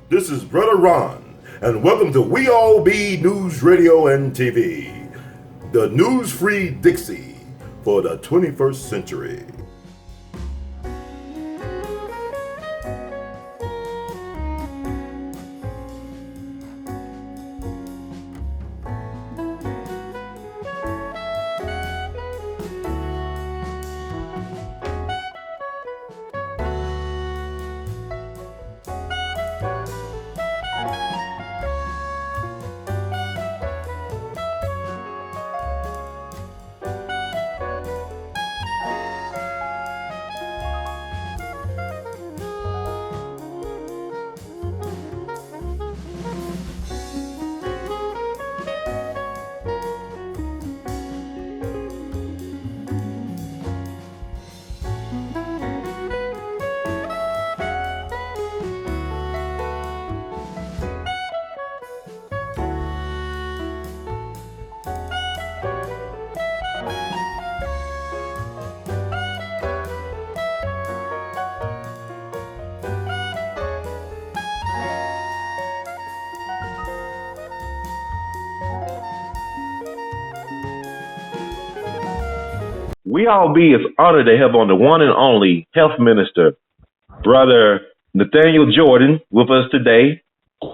This is Brother Ron, and welcome to We All Be News Radio and TV, the news-free Dixie for the 21st century. We All Be is honored to have on the one and only Health Minister, Brother Nathaniel Jordan, with us today,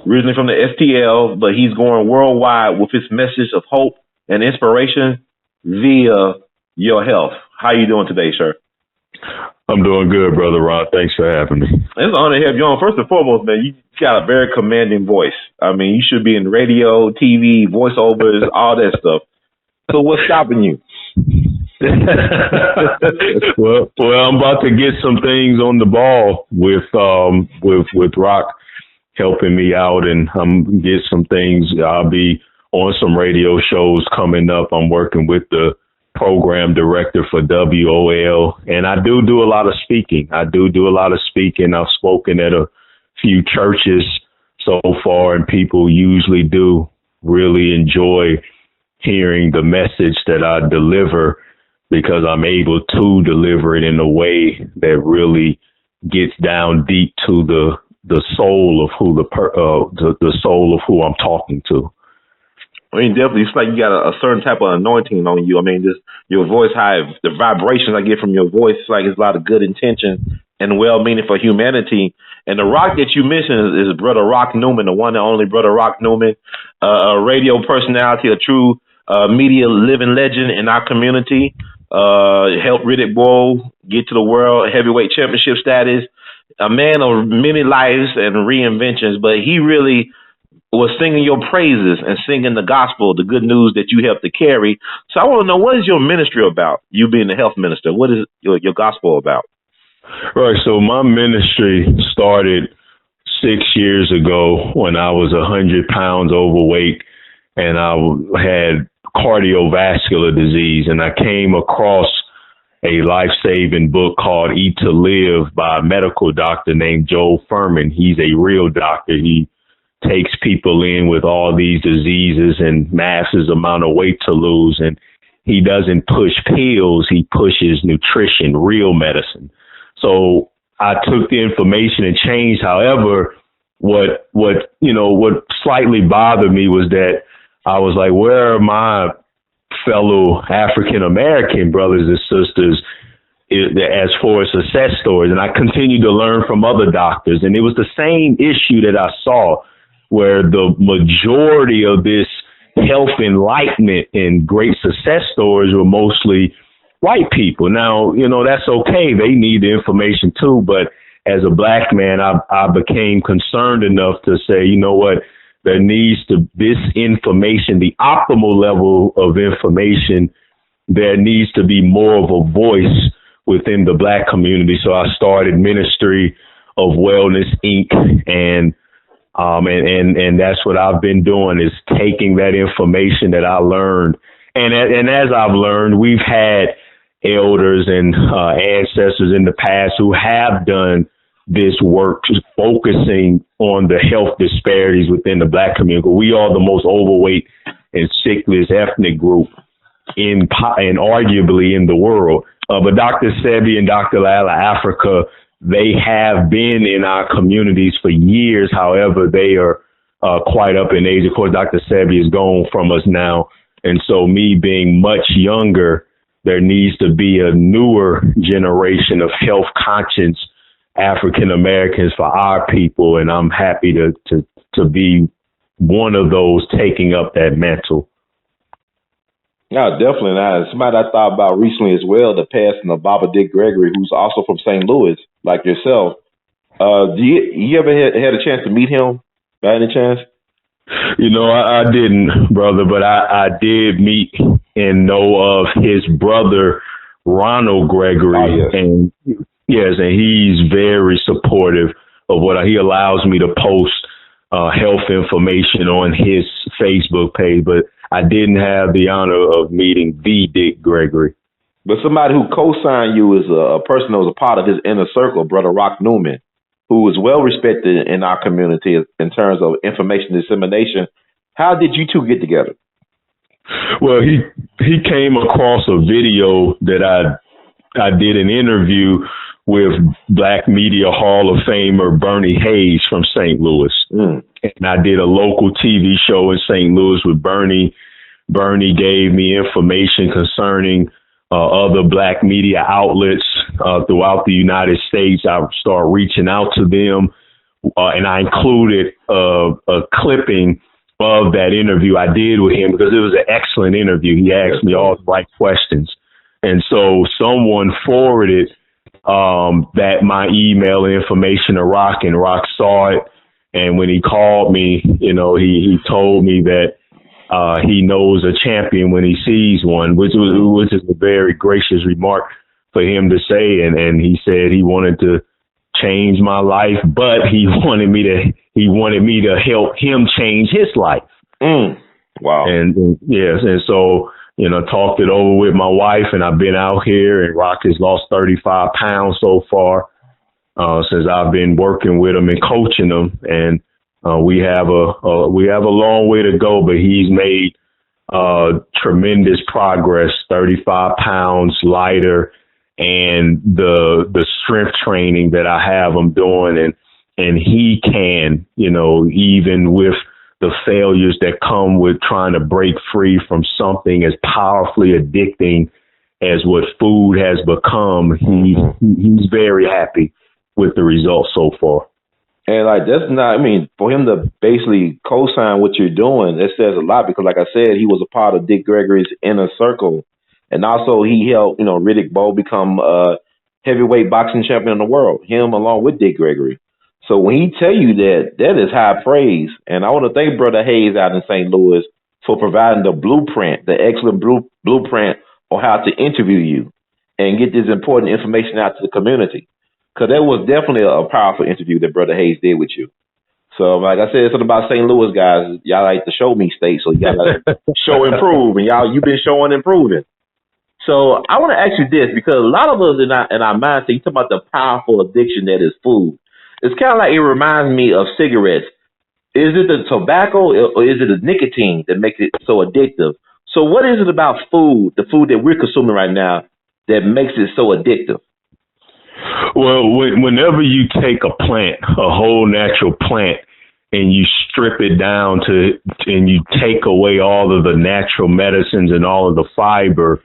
originally from the STL, but he's going worldwide with his message of hope and inspiration via your health. How are you doing today, sir? I'm doing good, Brother Ron. Thanks for having me. It's an honor to have you on. First and foremost, man, you got a very commanding voice. I mean, you should be in radio, TV, voiceovers, all that stuff. So what's stopping you? well, I'm about to get some things on the ball with Rock helping me out, and I'm get some things. I'll be on some radio shows coming up. I'm working with the program director for WOL, and I do a lot of speaking. I've spoken at a few churches so far, and people usually do really enjoy hearing the message that I deliver, because I'm able to deliver it in a way that really gets down deep to the soul of who the soul of who I'm talking to. I mean, definitely, it's like you got a certain type of anointing on you. I mean, just your voice, the vibrations I get from your voice, it's like it's a lot of good intention and well-meaning for humanity. And the Rock that you mentioned is Brother Rock Newman, the one and only Brother Rock Newman, a radio personality, a true media living legend in our community. Helped Riddick Bowe get to the world heavyweight championship status, a man of many lives and reinventions, but he really was singing your praises and singing the gospel, the good news that you helped to carry. So I want to know, what is your ministry about, you being the health minister? What is your gospel about? Right, so my ministry started 6 years ago when I was 100 pounds overweight, and I had cardiovascular disease, and I came across a life-saving book called Eat to Live by a medical doctor named Joel Furman. He's a real doctor. He takes people in with all these diseases and massive amount of weight to lose, and he doesn't push pills. He pushes nutrition, real medicine. So I took the information and changed. However, what slightly bothered me was that I was like, where are my fellow African-American brothers and sisters as far as success stories? And I continued to learn from other doctors. And it was the same issue that I saw, where the majority of this health enlightenment and great success stories were mostly white people. Now, that's okay. They need the information too. But as a black man, I became concerned enough to say, you know what? There needs to, this information, the optimal level of information, there needs to be more of a voice within the black community. So I started Ministry of Wellness, Inc. And that's what I've been doing, is taking that information that I learned. And as I've learned, we've had elders and ancestors in the past who have done this work, focusing on the health disparities within the black community. We are the most overweight and sickliest ethnic group in arguably in the world. But Dr. Sebi and Dr. A.L.L. Africa, they have been in our communities for years. However, they are quite up in age. Of course, Dr. Sebi is gone from us now. And so me being much younger, there needs to be a newer generation of health conscious African Americans for our people. And I'm happy to be one of those taking up that mantle. Yeah, definitely. Now, somebody I thought about recently as well, the passing of Baba Dick Gregory, who's also from St. Louis, like yourself. Do you ever had a chance to meet him by any chance? I didn't, brother, but I did meet and know of his brother, Ronald Gregory. Oh, yes. And and he's very supportive of what he allows me to post health information on his Facebook page. But I didn't have the honor of meeting the Dick Gregory. But somebody who co-signed you is a person that was a part of his inner circle, Brother Rock Newman, who is well respected in our community in terms of information dissemination. How did you two get together? Well, he came across a video that I did an interview with Black Media Hall of Famer Bernie Hayes from St. Louis. And I did a local TV show in St. Louis with Bernie. Bernie gave me information concerning other Black media outlets throughout the United States. I started reaching out to them, and I included a clipping of that interview I did with him because it was an excellent interview. He asked me all the right questions. And so someone forwarded that my email information to Rock, and Rock saw it. And when he called me, he told me that he knows a champion when he sees one, which is a very gracious remark for him to say. And he said he wanted to change my life, but he wanted me to help him change his life. Wow. And yes, and so talked it over with my wife, and I've been out here, and Rock has lost 35 pounds so far since I've been working with him and coaching him. And we have a long way to go, but he's made tremendous progress. 35 pounds lighter, and the strength training that I have him doing, and he can, even with the failures that come with trying to break free from something as powerfully addicting as what food has become, he's very happy with the results so far. And that's not, for him to basically co-sign what you're doing, that says a lot, because like I said, he was a part of Dick Gregory's inner circle. And also he helped, Riddick Bowe become a heavyweight boxing champion in the world, him along with Dick Gregory. So when he tell you that is high praise. And I want to thank Brother Hayes out in St. Louis for providing the blueprint, the excellent blueprint on how to interview you and get this important information out to the community. Because that was definitely a powerful interview that Brother Hayes did with you. So like I said, something about St. Louis guys, y'all like the show me state, so you got to show and prove. And you've been showing and proving. So I want to ask you this, because a lot of us in our mindset, you talk about the powerful addiction that is food. It's kind of like, it reminds me of cigarettes. Is it the tobacco or is it the nicotine that makes it so addictive? So what is it about food, the food that we're consuming right now, that makes it so addictive? Well, whenever you take a plant, a whole natural plant, and you strip it down and you take away all of the natural medicines and all of the fiber,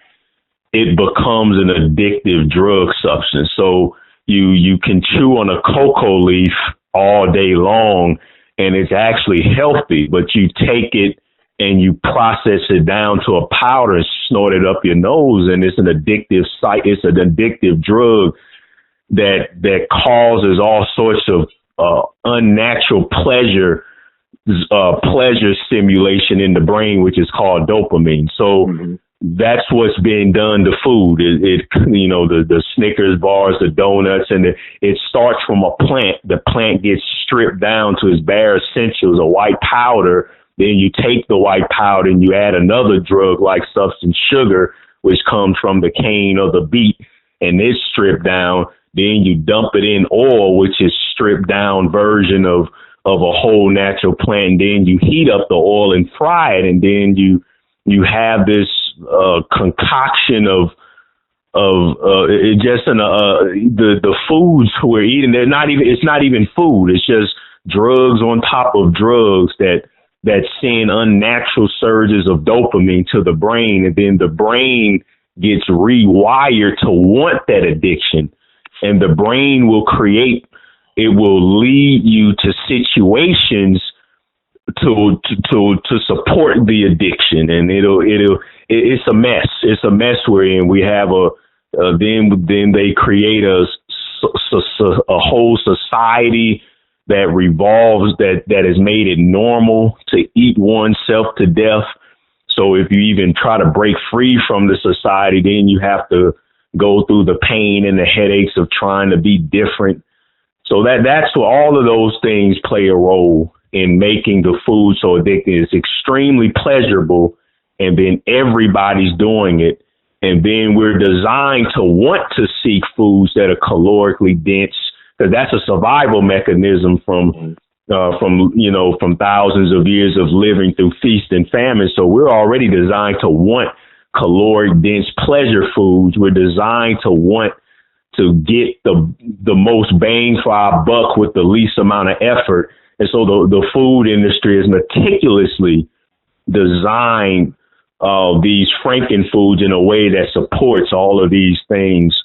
it becomes an addictive drug substance. So you can chew on a cocoa leaf all day long, and it's actually healthy, but you take it and you process it down to a powder and snort it up your nose, and it's an addictive it's an addictive drug that causes all sorts of unnatural pleasure stimulation in the brain, which is called dopamine. So that's what's being done to food. The Snickers bars, the donuts, and it starts from a plant. The plant gets stripped down to its bare essentials, a white powder. Then you take the white powder and you add another drug-like substance, sugar, which comes from the cane or the beet, and it's stripped down. Then you dump it in oil, which is stripped down version of a whole natural plant. And then you heat up the oil and fry it, and then you have this concoction the foods we're eating. It's not even food. It's just drugs on top of drugs that send unnatural surges of dopamine to the brain, and then the brain gets rewired to want that addiction, and the brain will lead you to situations to support the addiction, and it's a mess. It's a mess we're in. We have then they create a whole society that revolves that has made it normal to eat oneself to death. So if you even try to break free from the society, then you have to go through the pain and the headaches of trying to be different. So that's what all of those things play a role in making the food so addictive. It's extremely pleasurable, and then everybody's doing it. And then we're designed to want to seek foods that are calorically dense, because that's a survival mechanism from thousands of years of living through feast and famine. So we're already designed to want caloric dense pleasure foods. We're designed to want to get the most bang for our buck with the least amount of effort. And so the food industry is meticulously designed these Frankenfoods in a way that supports all of these things.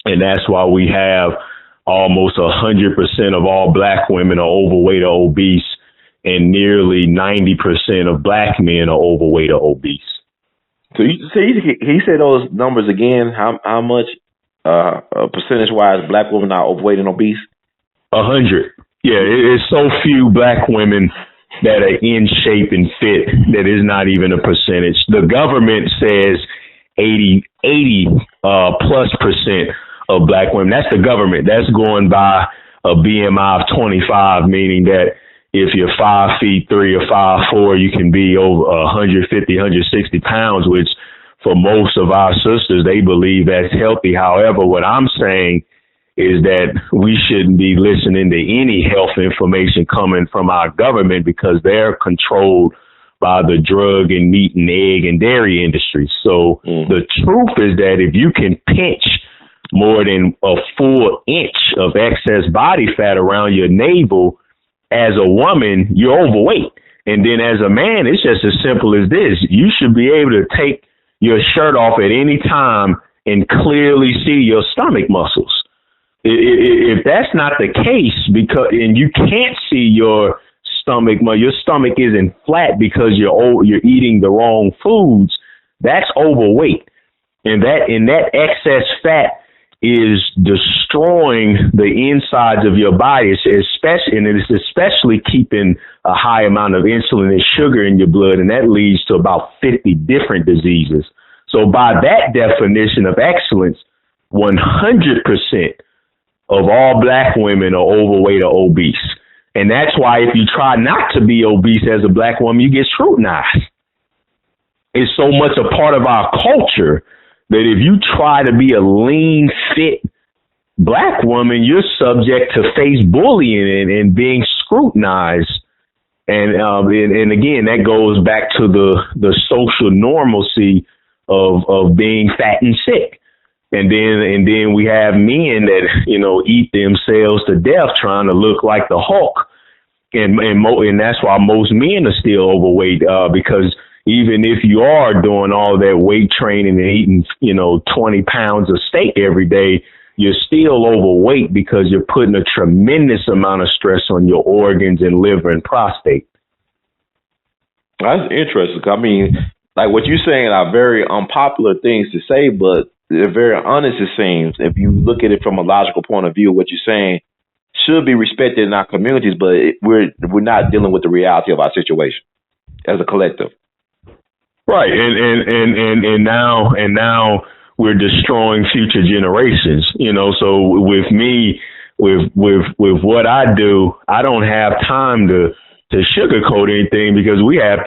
And that's why we have almost 100% of all black women are overweight or obese, and nearly 90% of black men are overweight or obese. So he said those numbers again. How much percentage-wise black women are overweight and obese? 100. Yeah, it's so few black women that are in shape and fit that is not even a percentage. The government says 80 plus percent of black women. That's the government. That's going by a BMI of 25, meaning that if you're 5'3" or 5'4", you can be over 150, 160 pounds, which for most of our sisters, they believe that's healthy. However, what I'm saying is that we shouldn't be listening to any health information coming from our government, because they're controlled by the drug and meat and egg and dairy industry. So the truth is that if you can pinch more than a full inch of excess body fat around your navel, as a woman, you're overweight. And then as a man, it's just as simple as this. You should be able to take your shirt off at any time and clearly see your stomach muscles. If that's not the case, and you can't see your stomach isn't flat because you're eating the wrong foods, that's overweight. And that excess fat is destroying the insides of your body, especially keeping a high amount of insulin and sugar in your blood, and that leads to about 50 different diseases. So by that definition of excellence, 100% of all black women are overweight or obese. And that's why if you try not to be obese as a black woman, you get scrutinized. It's so much a part of our culture that if you try to be a lean, fit black woman, you're subject to face bullying and being scrutinized. And again, that goes back to the social normalcy of being fat and sick. And then we have men that, eat themselves to death trying to look like the Hulk. And that's why most men are still overweight, because even if you are doing all that weight training and eating, 20 pounds of steak every day, you're still overweight because you're putting a tremendous amount of stress on your organs and liver and prostate. That's interesting. I mean, like what you're saying are very unpopular things to say, but they're very honest, it seems. If you look at it from a logical point of view, what you're saying should be respected in our communities, but we're not dealing with the reality of our situation as a collective. Right, and now we're destroying future generations. So with me, with what I do, I don't have time to sugarcoat anything, because we have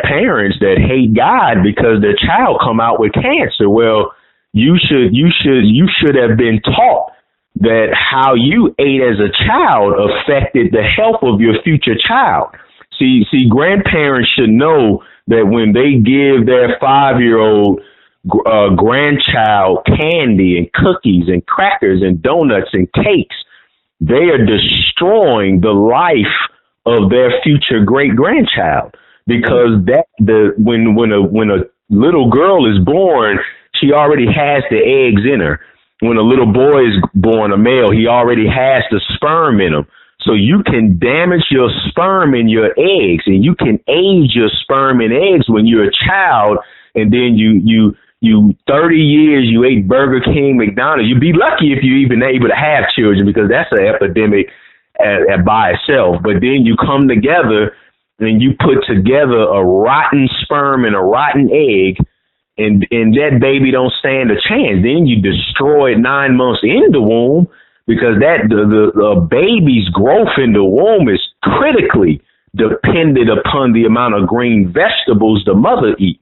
parents that hate God because their child come out with cancer. Well, you should have been taught that how you ate as a child affected the health of your future child. See, grandparents should know that when they give their 5-year-old grandchild candy and cookies and crackers and donuts and cakes. They are destroying the life of their future great grandchild, because when a little girl is born, she already has the eggs in her. When a little boy is born, a male, he already has the sperm in him. So you can damage your sperm and your eggs, and you can age your sperm and eggs when you're a child, and then you 30 years you ate Burger King, McDonald's. You'd be lucky if you're even able to have children, because that's an epidemic by itself. But then you come together and you put together a rotten sperm and a rotten egg, and that baby don't stand a chance. Then you destroy it 9 months in the womb, because that the baby's growth in the womb is critically dependent upon the amount of green vegetables the mother eats.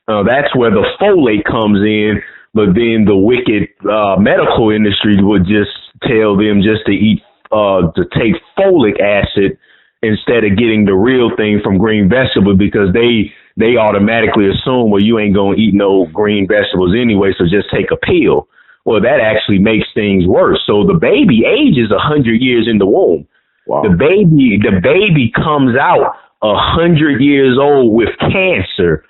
That's where the folate comes in, but then the wicked medical industry would just tell them just to eat, to take folic acid instead of getting the real thing from green vegetables, because they automatically assume, well, you ain't going to eat no green vegetables anyway, so just take a pill. Well, that actually makes things worse. So the baby ages 100 years in the womb. Wow. The baby comes out 100 years old with cancer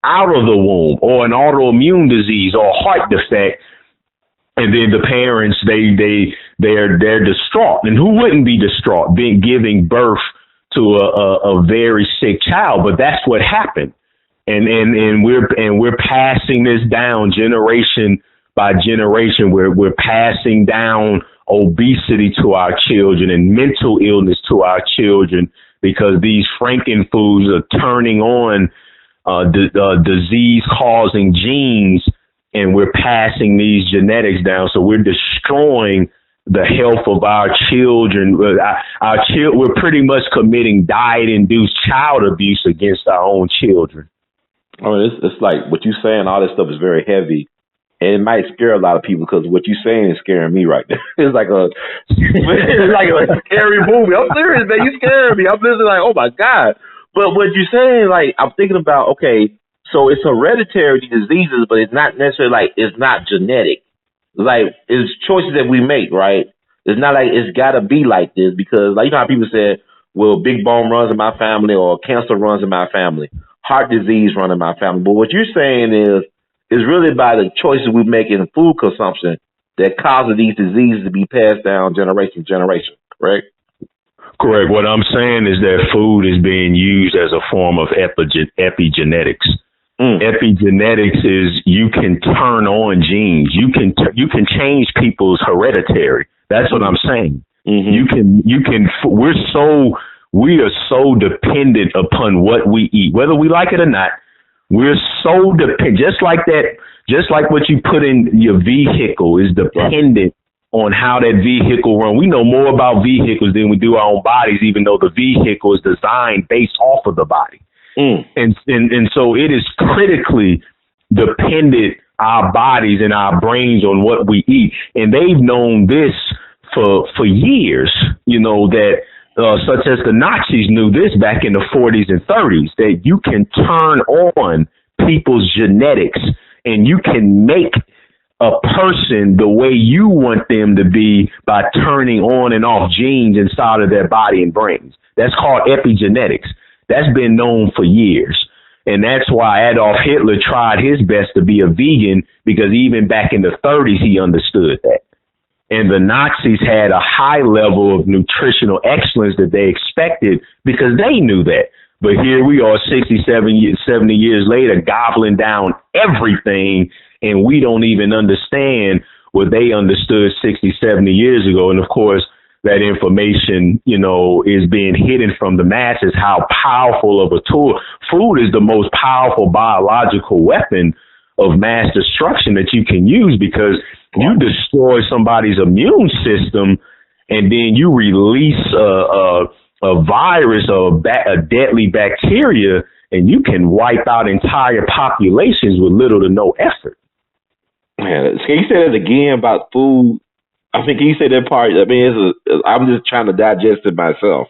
out of the womb, or an autoimmune disease, or a heart defect, and then the parents they're distraught. And who wouldn't be distraught being giving birth to a very sick child? But that's what happened, and we're passing this down generation by generation. We're passing down obesity to our children and mental illness to our children, because these Frankenfoods are turning on disease-causing genes, and we're passing these genetics down. So we're destroying the health of our children. We're pretty much committing diet-induced child abuse against our own children. I mean, it's like what you're saying. All this stuff is very heavy, and it might scare a lot of people, because what you're saying is scaring me right now. It's like a scary movie. I'm serious, man. You scaring me. I'm listening like, oh my God. But what you're saying, like, I'm thinking about, okay, so it's hereditary diseases, but it's not necessarily like, it's not genetic. Like, it's choices that we make, right? It's not like it's got to be like this, because, like, you know how people say, well, big bone runs in my family, or cancer runs in my family, heart disease runs in my family. But what you're saying is really by the choices we make in food consumption that causes these diseases to be passed down generation to generation, correct? Correct. What I'm saying is that food is being used as a form of epigenetics. Epigenetics is you can turn on genes. You can change people's hereditary. That's what I'm saying. Mm-hmm. We are so dependent upon what we eat, whether we like it or not. We're so dependent, just like what you put in your vehicle is dependent on how that vehicle runs. We know more about vehicles than we do our own bodies, even though the vehicle is designed based off of the body. And so it is critically dependent, our bodies and our brains, on what we eat. And they've known this for years, that such as the Nazis knew this back in the 40s and 30s, that you can turn on people's genetics and you can make a person the way you want them to be by turning on and off genes inside of their body and brains. That's called epigenetics. That's been known for years. And that's why Adolf Hitler tried his best to be a vegan, because even back in the 30s, he understood that. And the Nazis had a high level of nutritional excellence that they expected, because they knew that. But here we are 70 years later, gobbling down everything, and we don't even understand what they understood 60, 70 years ago. And of course, that information, is being hidden from the masses, how powerful of a tool. Food is the most powerful biological weapon of mass destruction that you can use, because you destroy somebody's immune system and then you release a virus or a deadly bacteria, and you can wipe out entire populations with little to no effort. Man, can you say that again about food? I think you said that part. I mean, I'm just trying to digest it myself.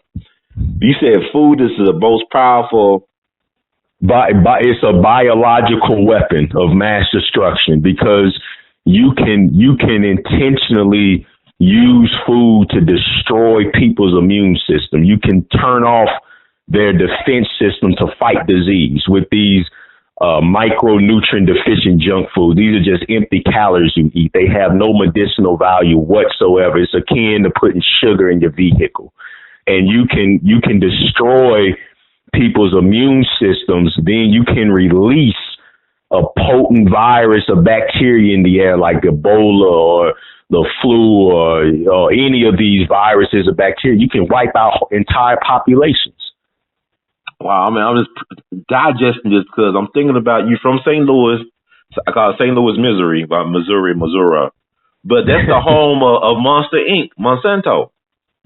You said food is the most powerful It's a biological weapon of mass destruction because you can intentionally use food to destroy people's immune system. You can turn off their defense system to fight disease with these micronutrient deficient junk food. These are just empty calories you eat. They have no medicinal value whatsoever. It's akin to putting sugar in your vehicle. And you can destroy people's immune systems. Then you can release a potent virus or bacteria in the air like Ebola or the flu or any of these viruses or bacteria. You can wipe out entire populations. Wow, I mean, I'm just digesting this because I'm thinking about you from St. Louis. I call it St. Louis, Missouri, by Missouri. But that's the home of Monster Inc., Monsanto,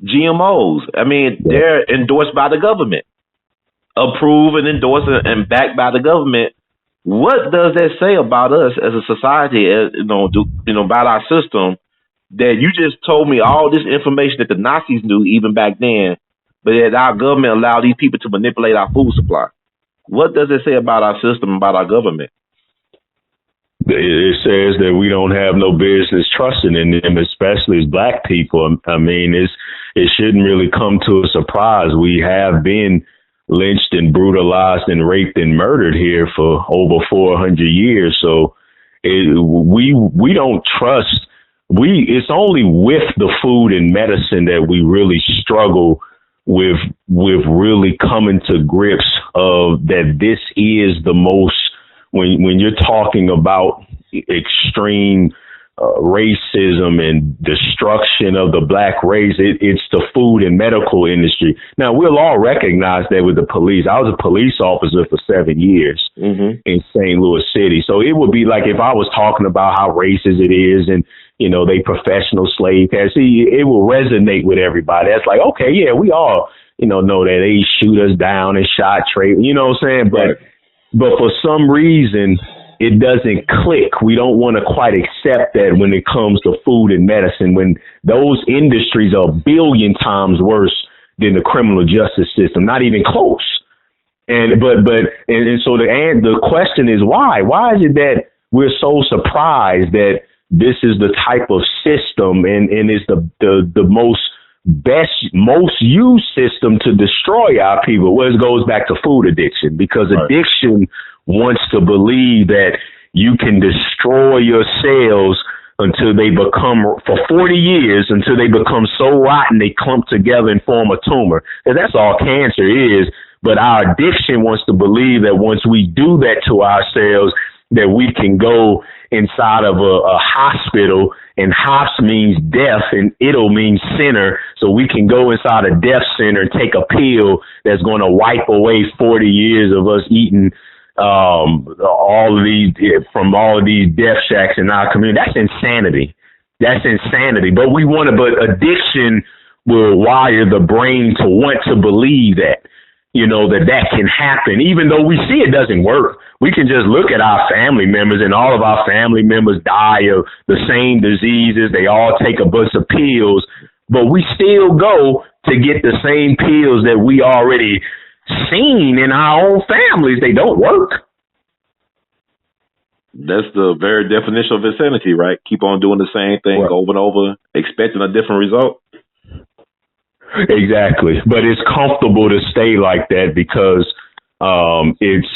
GMOs. I mean, they're endorsed by the government, approved and endorsed and backed by the government. What does that say about us as a society, about our system, that you just told me all this information that the Nazis knew even back then, but that our government allowed these people to manipulate our food supply? What does it say about our system, about our government? It says that we don't have no business trusting in them, especially as black people. I mean, it shouldn't really come to a surprise. We have been lynched and brutalized and raped and murdered here for over 400 years. So we don't trust. It's only with the food and medicine that we really struggle with really coming to grips of that this is the most, when you're talking about extreme racism and destruction of the black race, it's the food and medical industry. Now, we'll all recognize that with the police. I was a police officer for 7 years in St. Louis City. So it would be like if I was talking about how racist it is and, they professional slave cats. See, it will resonate with everybody. That's like, okay, yeah, we all, know that they shoot us down and shot Trey, you know what I'm saying? But for some reason, it doesn't click. We don't want to quite accept that when it comes to food and medicine, when those industries are a billion times worse than the criminal justice system, not even close. And so the question is why? Why is it that we're so surprised that this is the type of system and is the most used system to destroy our people? Well, it goes back to food addiction, because addiction wants to believe that you can destroy your cells until they become, for 40 years, until they become so rotten they clump together and form a tumor. And that's all cancer is. But our addiction wants to believe that once we do that to our cells, that we can go inside of a hospital, and hops means death and it'll means sinner. So we can go inside a death center and take a pill that's going to wipe away 40 years of us eating all of these death shacks in our community. That's insanity. But but addiction will wire the brain to want to believe that, that can happen, even though we see it doesn't work. We can just look at our family members, and all of our family members die of the same diseases. They all take a bunch of pills, but we still go to get the same pills that we already seen in our own families. They don't work. That's the very definition of insanity, right? Keep on doing the same thing over and over, expecting a different result. Exactly. But it's comfortable to stay like that because it's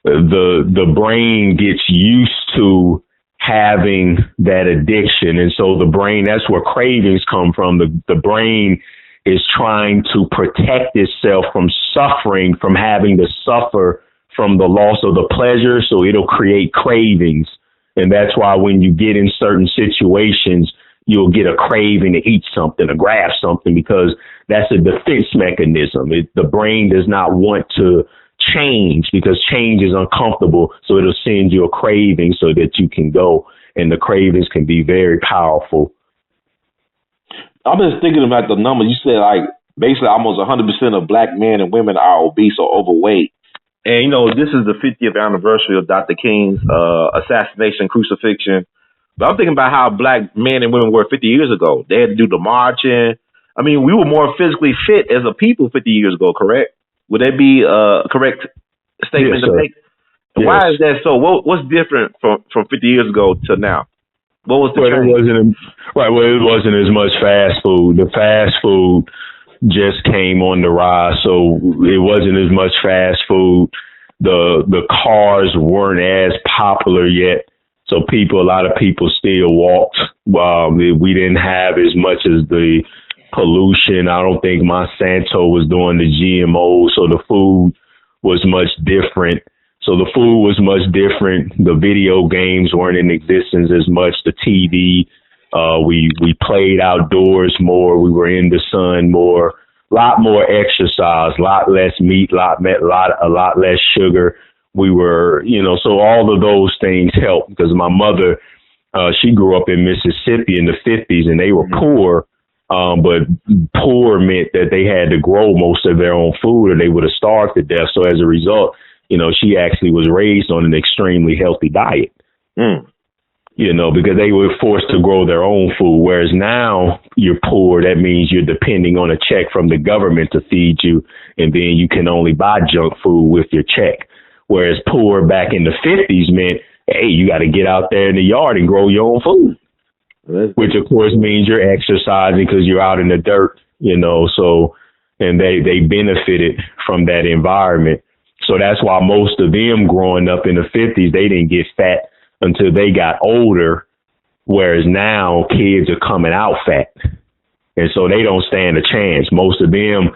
the brain gets used to having that addiction. And so the brain, that's where cravings come from. The brain is trying to protect itself from suffering, from having to suffer from the loss of the pleasure. So it'll create cravings. And that's why when you get in certain situations, you'll get a craving to eat something, to grab something, because that's a defense mechanism. The brain does not want to change because change is uncomfortable. So it'll send you a craving so that you can go, and the cravings can be very powerful. I'm just thinking about the numbers. You said like basically almost 100% of black men and women are obese or overweight. And, this is the 50th anniversary of Dr. King's assassination, crucifixion. But I'm thinking about how black men and women were 50 years ago. They had to do the marching. I mean, we were more physically fit as a people 50 years ago, correct? Would that be correct? statement to make. Yes. Why is that so? What's different from 50 years ago to now? What was the change? It wasn't as much fast food. The fast food just came on the rise, so it wasn't as much fast food. The cars weren't as popular yet, so a lot of people still walked. We didn't have as much as the pollution. I don't think Monsanto was doing the GMO, so the food was much different. The video games weren't in existence as much. The TV, we played outdoors more. We were in the sun more. A lot more exercise, a lot less meat, a lot less sugar. We were, so all of those things helped because my mother, she grew up in Mississippi in the 50s and they were poor. But poor meant that they had to grow most of their own food or they would have starved to death. So as a result, she actually was raised on an extremely healthy diet, because they were forced to grow their own food. Whereas now you're poor. That means you're depending on a check from the government to feed you. And then you can only buy junk food with your check. Whereas poor back in the 50s meant, hey, you got to get out there in the yard and grow your own food, which of course means you're exercising because you're out in the dirt, and they benefited from that environment. So that's why most of them growing up in the 50s, they didn't get fat until they got older, whereas now kids are coming out fat. And so they don't stand a chance. Most of them,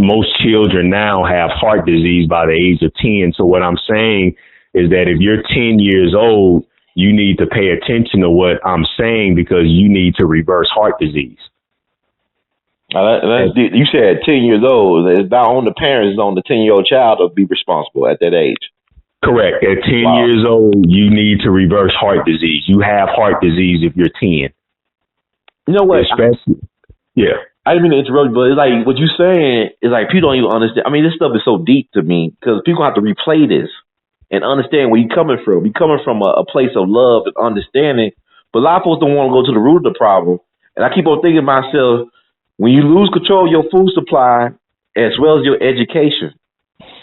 most children now have heart disease by the age of 10. So what I'm saying is that if you're 10 years old, you need to pay attention to what I'm saying because you need to reverse heart disease. You said 10 years old. It's not on the parents, it's on the 10-year-old child to be responsible at that age. Correct. At 10 years old, you need to reverse heart disease. You have heart disease if you're 10. You know what? Yeah. I didn't mean to interrupt you, but it's like what you're saying is like people don't even understand. I mean, this stuff is so deep to me because people have to replay this and understand where you're coming from. You're coming from a place of love and understanding, but a lot of folks don't want to go to the root of the problem. And I keep on thinking to myself, when you lose control of your food supply as well as your education,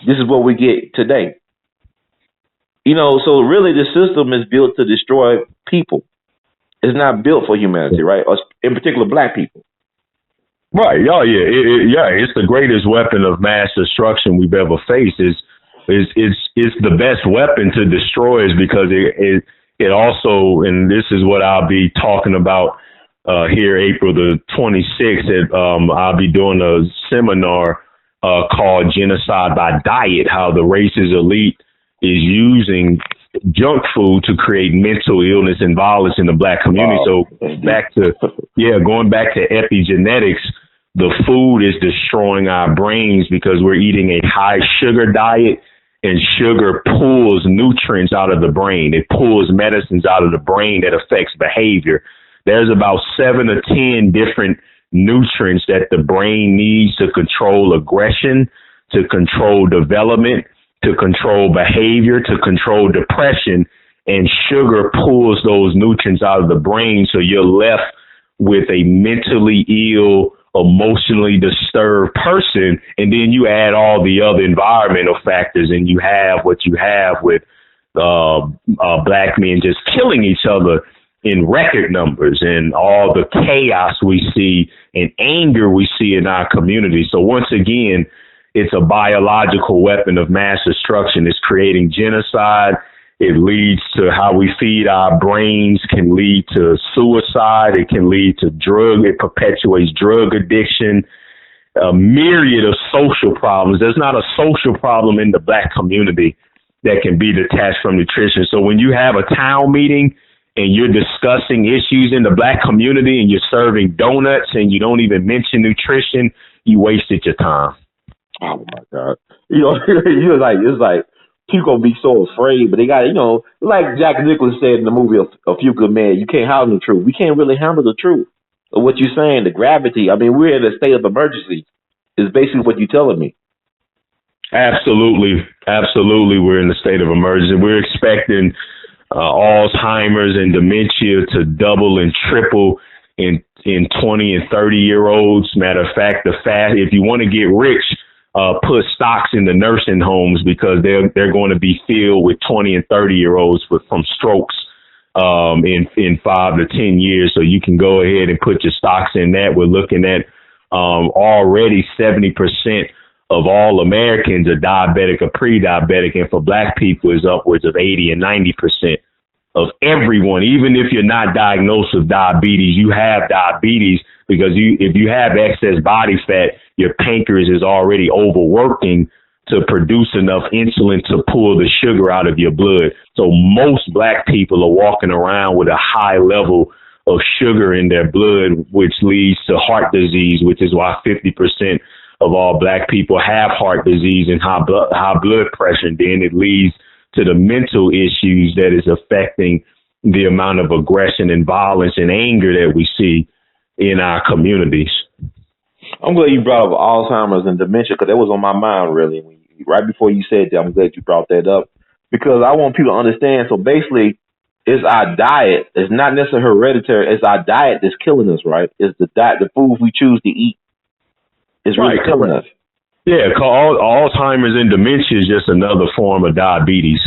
this is what we get today. So really the system is built to destroy people. It's not built for humanity, right? Or in particular, black people. Right. Oh, yeah. It's the greatest weapon of mass destruction we've ever faced. It's the best weapon to destroy is because it also, and this is what I'll be talking about here April the 26th. I'll be doing a seminar called Genocide by Diet, how the racist elite is using junk food to create mental illness and violence in the black community. So going back to epigenetics, the food is destroying our brains because we're eating a high sugar diet, and sugar pulls nutrients out of the brain. It pulls medicines out of the brain that affects behavior. There's about 7 or 10 different nutrients that the brain needs to control aggression, to control development, to control behavior, to control depression, and sugar pulls those nutrients out of the brain. So you're left with a mentally ill, emotionally disturbed person. And then you add all the other environmental factors and you have what you have with black men just killing each other in record numbers and all the chaos we see and anger we see in our community. So once again, it's a biological weapon of mass destruction. It's creating genocide. It leads to how we feed our brains, can lead to suicide. It can lead to it perpetuates drug addiction, a myriad of social problems. There's not a social problem in the black community that can be detached from nutrition. So when you have a town meeting and you're discussing issues in the black community and you're serving donuts and you don't even mention nutrition, you wasted your time. Oh my God. It's like people gonna be so afraid, but they got, like Jack Nicholson said in the movie A Few Good Men, you can't handle the truth. We can't really handle the truth of what you're saying, the gravity. I mean, we're in a state of emergency is basically what you're telling me. Absolutely. We're in a state of emergency. We're expecting Alzheimer's and dementia to double and triple in 20 and 30-year-olds. Matter of fact, if you want to get rich, put stocks in the nursing homes because they're going to be filled with 20 and 30-year-olds from strokes in 5 to 10 years. So you can go ahead and put your stocks in that. We're looking at already 70% of all Americans are diabetic or pre-diabetic, and for Black people is upwards of 80 and 90% of everyone. Even if you're not diagnosed with diabetes, you have diabetes because if you have excess body fat, your pancreas is already overworking to produce enough insulin to pull the sugar out of your blood. So most Black people are walking around with a high level of sugar in their blood, which leads to heart disease, which is why 50% of all Black people have heart disease and high blood pressure. And then it leads to the mental issues that is affecting the amount of aggression and violence and anger that we see in our communities. I'm glad you brought up Alzheimer's and dementia because that was on my mind, really. Right before you said that, I'm glad you brought that up because I want people to understand. So basically, it's our diet. It's not necessarily hereditary. It's our diet that's killing us, right? It's the diet, the food we choose to eat is really killing us. Yeah, Alzheimer's and dementia is just another form of diabetes.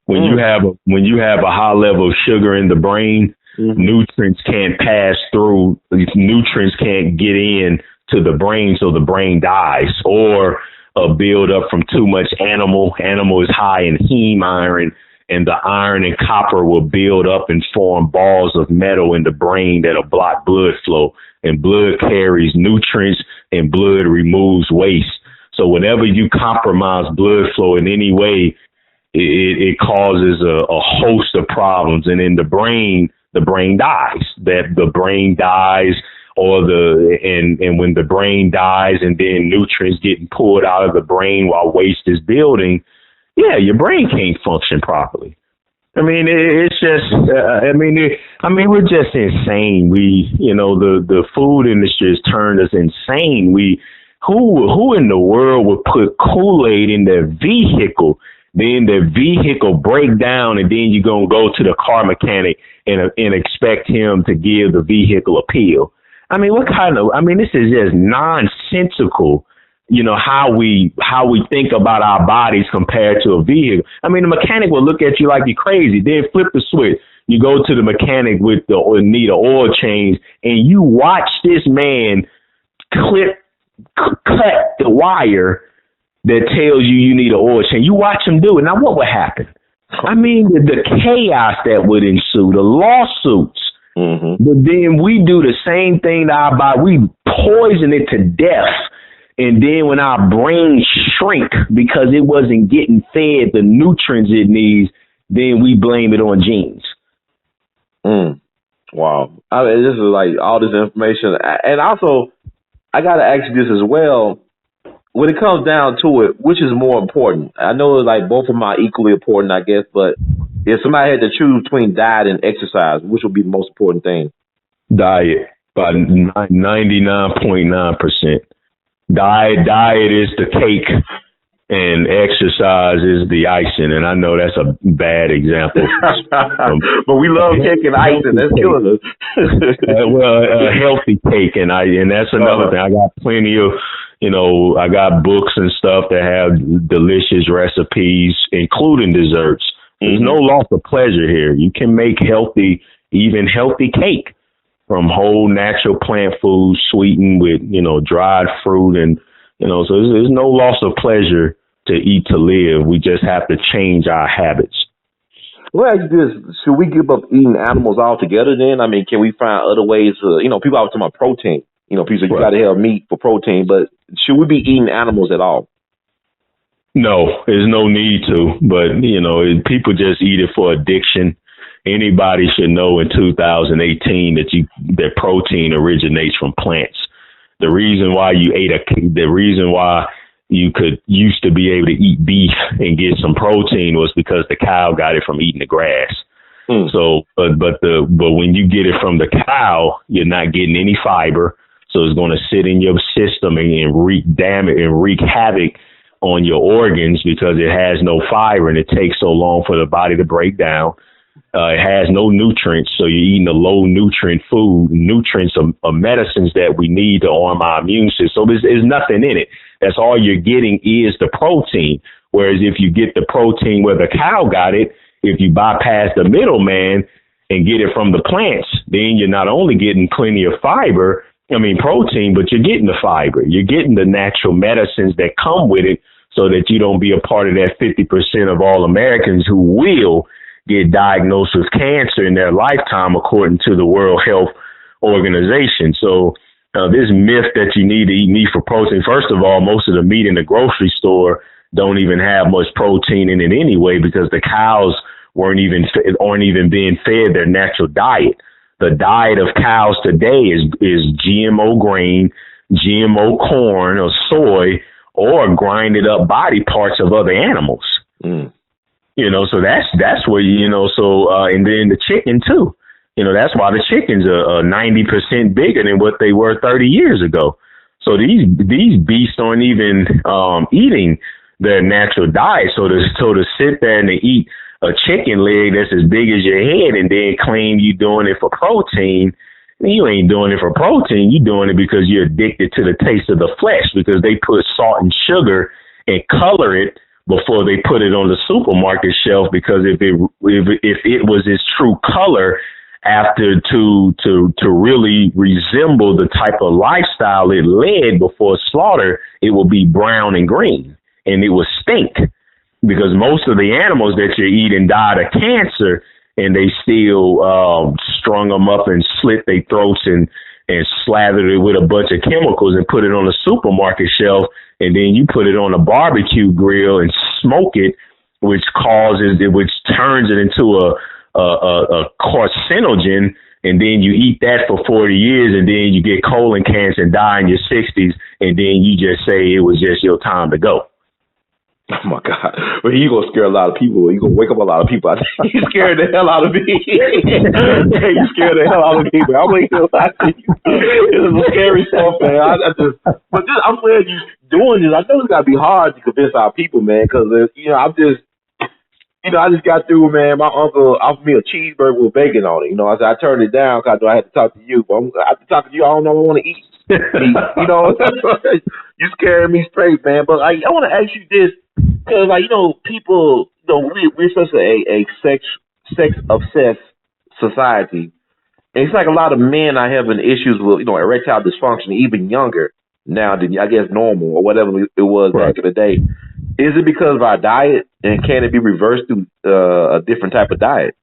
When you have a high level of sugar in the brain, nutrients can't pass through. Nutrients can't get in to the brain, so the brain dies, or a build up from too much animal. Animal is high in heme iron, and the iron and copper will build up and form balls of metal in the brain that'll block blood flow. And blood carries nutrients, and blood removes waste. So whenever you compromise blood flow in any way, it causes a host of problems. And in the brain dies. That the brain dies, and when the brain dies, and then nutrients getting pulled out of the brain while waste is building, your brain can't function properly. I mean, it's just, we're just insane. The food industry has turned us insane. Who in the world would put Kool-Aid in their vehicle, then their vehicle break down, and then you're going to go to the car mechanic and expect him to give the vehicle a pill? I mean, this is just nonsensical. How we think about our bodies compared to a vehicle. I mean, the mechanic will look at you like you're crazy, then flip the switch. You go to the mechanic need an oil change, and you watch this man cut the wire that tells you need an oil change. You watch him do it. Now, what would happen? I mean, the chaos that would ensue, the lawsuits. But then we do the same thing to our body. We poison it to death. And then when our brains shrink because it wasn't getting fed the nutrients it needs, then we blame it on genes. Wow. I mean, this is like all this information. And also, I got to ask you this as well. When it comes down to it, which is more important? I know like both of them are equally important, I guess, but if somebody had to choose between diet and exercise, which would be the most important thing? Diet, by 99.9%. Diet is the cake, and exercise is the icing. And I know that's a bad example. But we love cake and icing. That's killing us. A healthy cake, and that's another thing. I got plenty of, I got books and stuff that have delicious recipes, including desserts. There's no loss of pleasure here. You can make healthy cake from whole natural plant foods sweetened with, dried fruit. And, so there's no loss of pleasure to eat to live. We just have to change our habits. Well, should we give up eating animals altogether then? I mean, can we find other ways to, people are talking about protein. People say you got to have meat for protein, but should we be eating animals at all? No, there's no need to, but, people just eat it for addiction. Anybody should know in 2018 that protein originates from plants. The reason why you used to be able to eat beef and get some protein was because the cow got it from eating the grass. So, but when you get it from the cow, you're not getting any fiber. So it's going to sit in your system and wreak damage and wreak havoc on your organs because it has no fiber and it takes so long for the body to break down. It has no nutrients, so you're eating a low nutrient food. Nutrients are medicines that we need to arm our immune system. So there's nothing in it. That's all you're getting is the protein. Whereas if you get the protein where the cow got it, if you bypass the middleman and get it from the plants, then you're not only getting plenty of protein, but you're getting the fiber. You're getting the natural medicines that come with it so that you don't be a part of that 50% of all Americans who will get diagnosed with cancer in their lifetime, according to the World Health Organization. So this myth that you need to eat meat for protein, first of all, most of the meat in the grocery store don't even have much protein in it anyway, because the cows aren't even being fed their natural diet. The diet of cows today is GMO grain, GMO corn or soy, or grinded up body parts of other animals. So that's where, and then the chicken too. That's why the chickens are 90% bigger than what they were 30 years ago. So these beasts aren't even eating their natural diet. So to sit there and to eat a chicken leg that's as big as your head and then claim you doing it for protein, you ain't doing it for protein. You're doing it because you're addicted to the taste of the flesh, because they put salt and sugar and color it before they put it on the supermarket shelf. Because if it was its true color, after to really resemble the type of lifestyle it led before slaughter, it will be brown and green, and it will stink. Because most of the animals that you're eating died of cancer, and they still strung them up and slit their throats and slathered it with a bunch of chemicals and put it on a supermarket shelf, and then you put it on a barbecue grill and smoke it, which turns it into a carcinogen, and then you eat that for 40 years, and then you get colon cancer and die in your 60s, and then you just say it was just your time to go. Oh my God! Well, you gonna scare a lot of people. You gonna wake up a lot of people. You scared the hell out of me. You scared the hell out of people. I'm like, this is scary stuff, man. I'm glad you doing this. I know it's gotta be hard to convince our people, man, because I just got through, man. My uncle offered me a cheeseburger with bacon on it. I turned it down because I had to talk to you. But after talking to you, I don't know if I want to eat meat. You scaring me straight, man. But I want to ask you this, because people, we're such a sex obsessed society, and it's like a lot of men are having issues with erectile dysfunction, even younger now than I guess normal or whatever it was back in the day. Is it because of our diet, and can it be reversed through a different type of diet?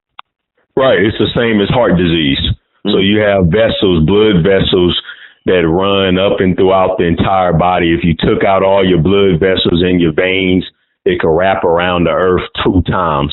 Right. It's the same as heart disease. Mm-hmm. So you have blood vessels that run up and throughout the entire body. If you took out all your blood vessels in your veins, it could wrap around the earth 2 times.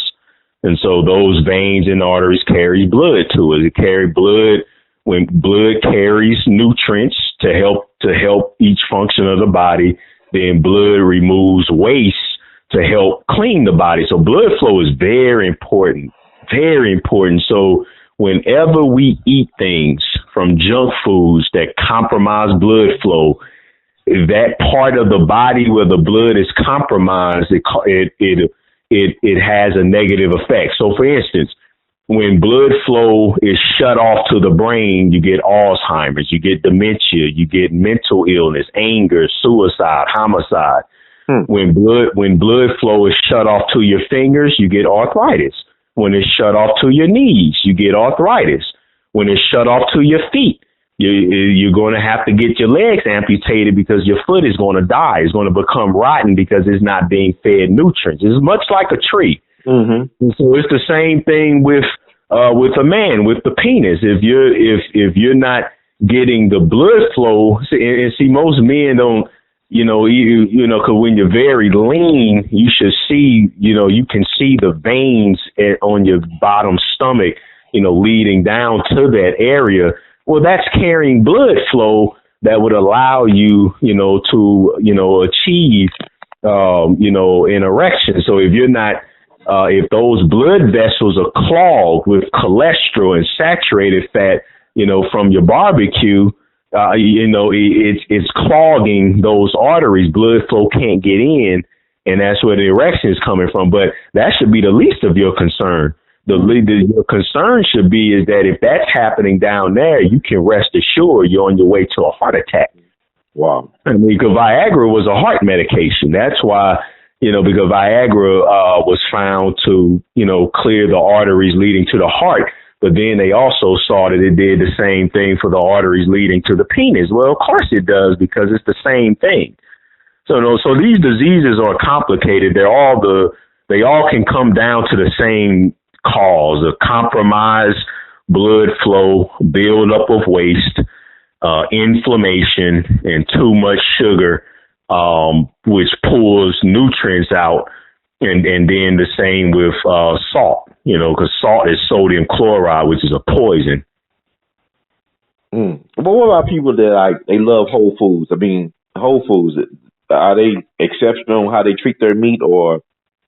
And so those veins and arteries carry blood to it. It carry blood. When blood carries nutrients to help each function of the body, then blood removes waste to help clean the body. So blood flow is very important, very important. So whenever we eat things from junk foods that compromise blood flow, that part of the body where the blood is compromised, it has a negative effect. So for instance, when blood flow is shut off to the brain, you get Alzheimer's, you get dementia, you get mental illness, anger, suicide, homicide. When blood flow is shut off to your fingers, you get arthritis. When it's shut off to your knees, you get arthritis. When it's shut off to your feet, you're going to have to get your legs amputated because your foot is going to die. It's going to become rotten because it's not being fed nutrients. It's much like a tree. Mm-hmm. And so it's the same thing with a man, with the penis. If you're not getting the blood flow, and see, most men don't, because when you're very lean, you should see, you can see the veins on your bottom stomach, leading down to that area. Well, that's carrying blood flow that would allow you, to, achieve, an erection. So if you're not, if those blood vessels are clogged with cholesterol and saturated fat, from your barbecue, it's clogging those arteries. Blood flow can't get in, and that's where the erection is coming from. But that should be the least of your concern. Your concern should be is that if that's happening down there, you can rest assured you're on your way to a heart attack. Wow. I mean, because Viagra was a heart medication. That's why, because Viagra was found to, clear the arteries leading to the heart. But then they also saw that it did the same thing for the arteries leading to the penis. Well, of course it does, because it's the same thing. So these diseases are complicated. They all can come down to the same cause: a compromised blood flow, build up of waste, inflammation, and too much sugar, which pulls nutrients out. And then the same with salt, because salt is sodium chloride, which is a poison. But what about people that they love Whole Foods? I mean, Whole Foods, are they exceptional on how they treat their meat or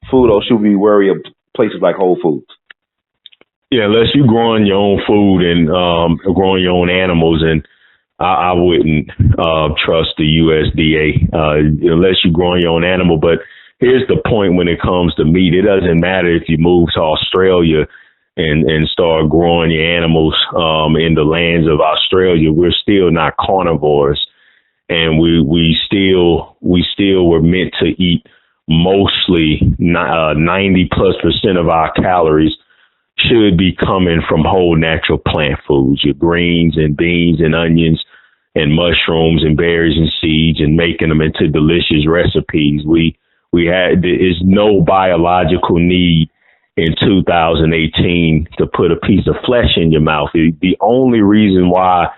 food, or should we worry of places like Whole Foods? Yeah, unless you're growing your own food and growing your own animals, and I wouldn't trust the USDA unless you're growing your own animal. But here's the point: when it comes to meat, it doesn't matter if you move to Australia and start growing your animals in the lands of Australia. We're still not carnivores, and we still were meant to eat mostly 90+% of our calories should be coming from whole natural plant foods, your greens and beans and onions and mushrooms and berries and seeds, and making them into delicious recipes. There's no biological need in 2018 to put a piece of flesh in your mouth. The only reason why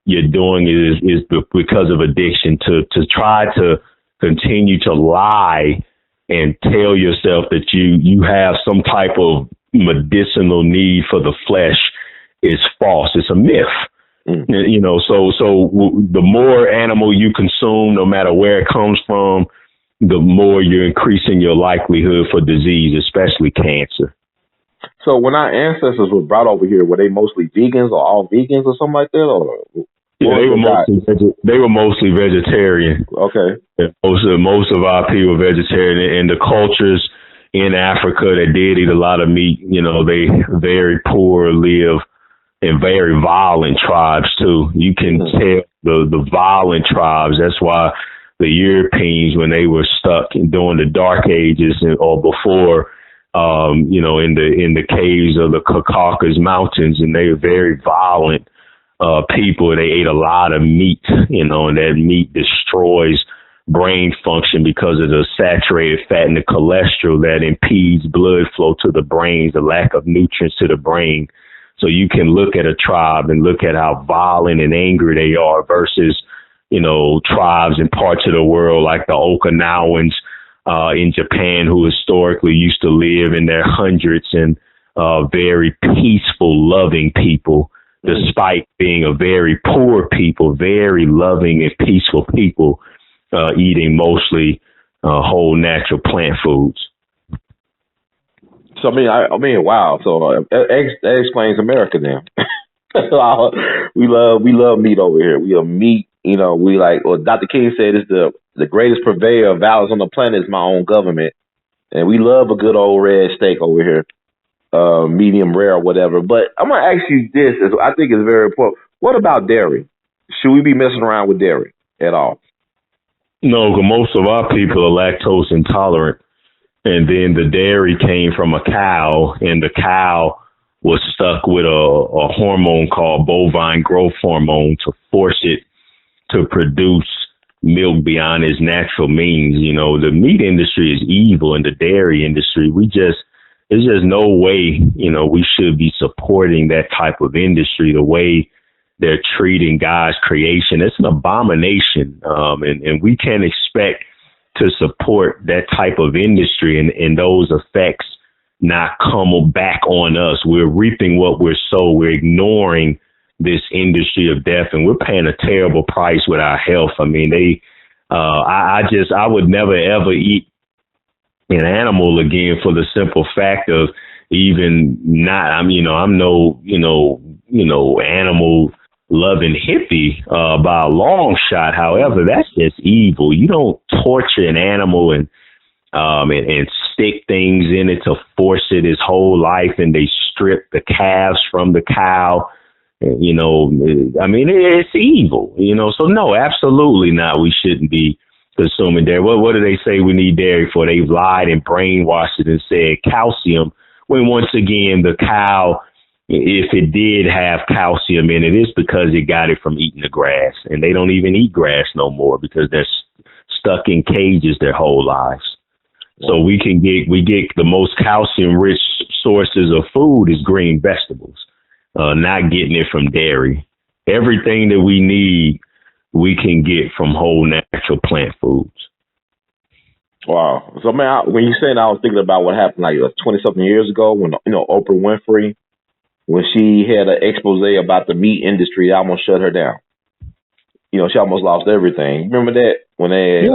you're doing it is because of addiction, to try to continue to lie and tell yourself that you have some type of medicinal need for the flesh is false. It's a myth. So the more animal you consume, no matter where it comes from, the more you're increasing your likelihood for disease, especially cancer. So when our ancestors were brought over here, were they mostly vegans or all vegans or something like that? Or yeah, they were mostly vegetarian. Okay. Most of our people were vegetarian, and the cultures in Africa that did eat a lot of meat, they very poor live in very violent tribes too. You can tell the violent tribes. That's why the Europeans, when they were stuck during the Dark Ages or before, in the caves of the Caucasus Mountains, and they were very violent people. They ate a lot of meat, and that meat destroys brain function because of the saturated fat and the cholesterol that impedes blood flow to the brain, the lack of nutrients to the brain. So you can look at a tribe and look at how violent and angry they are versus, tribes in parts of the world like the Okinawans in Japan, who historically used to live in their hundreds, and very peaceful, loving people, despite being a very poor people, very loving and peaceful people. Eating mostly whole natural plant foods. So I mean, wow. So that explains America then. we love meat over here. We love meat. We like. Well, Dr. King said it's the greatest purveyor of violence on the planet is my own government, and we love a good old red steak over here, medium rare or whatever. But I'm gonna ask you this. I think it's very important. What about dairy? Should we be messing around with dairy at all? No, because most of our people are lactose intolerant. And then the dairy came from a cow, and the cow was stuck with a hormone called bovine growth hormone to force it to produce milk beyond its natural means. The meat industry is evil, and the dairy industry, there's just no way, we should be supporting that type of industry the way they're treating God's creation. It's an abomination. And we can't expect to support that type of industry and those effects not come back on us. We're reaping what we're sowing. We're ignoring this industry of death, and we're paying a terrible price with our health. I mean, I would never ever eat an animal again for the simple fact of even not, I'm no, animal loving hippie by a long shot. However, that's just evil. You don't torture an animal and stick things in it to force it his whole life, and they strip the calves from the cow You know, I mean, it's evil, you know. So no, absolutely not. We shouldn't be consuming dairy. What do they say we need dairy for? They've lied and brainwashed it and said calcium, when once again, the cow, if it did have calcium in it, it's because it got it from eating the grass. And they don't even eat grass no more because they're stuck in cages their whole lives. So we get the most calcium rich sources of food is green vegetables, not getting it from dairy. Everything that we need, we can get from whole natural plant foods. Wow. So, man, when you said, I was thinking about what happened like 20-something years ago when, you know, Oprah Winfrey, when she had an expose about the meat industry, that almost shut her down. You know, she almost lost everything. Remember that? When they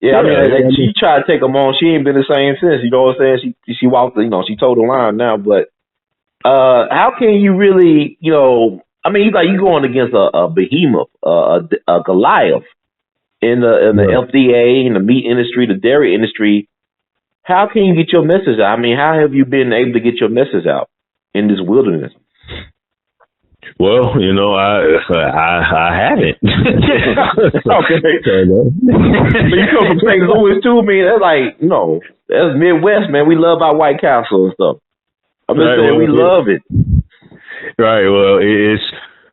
I mean, she tried to take them on. She ain't been the same since. You know what I'm saying? She walked, you know, she told the line now. But how can you really, you know, I mean, you going against a behemoth, a Goliath in the FDA, in the meat industry, the dairy industry. How can you get your message out? I mean, how have you been able to get your message out in this wilderness? Well, you know, I haven't. Okay. But you come from St. Louis too, man. That's like, you know, that's Midwest, man. We love our White Castle and stuff. I'm just saying, we love it. Right. Well, it's,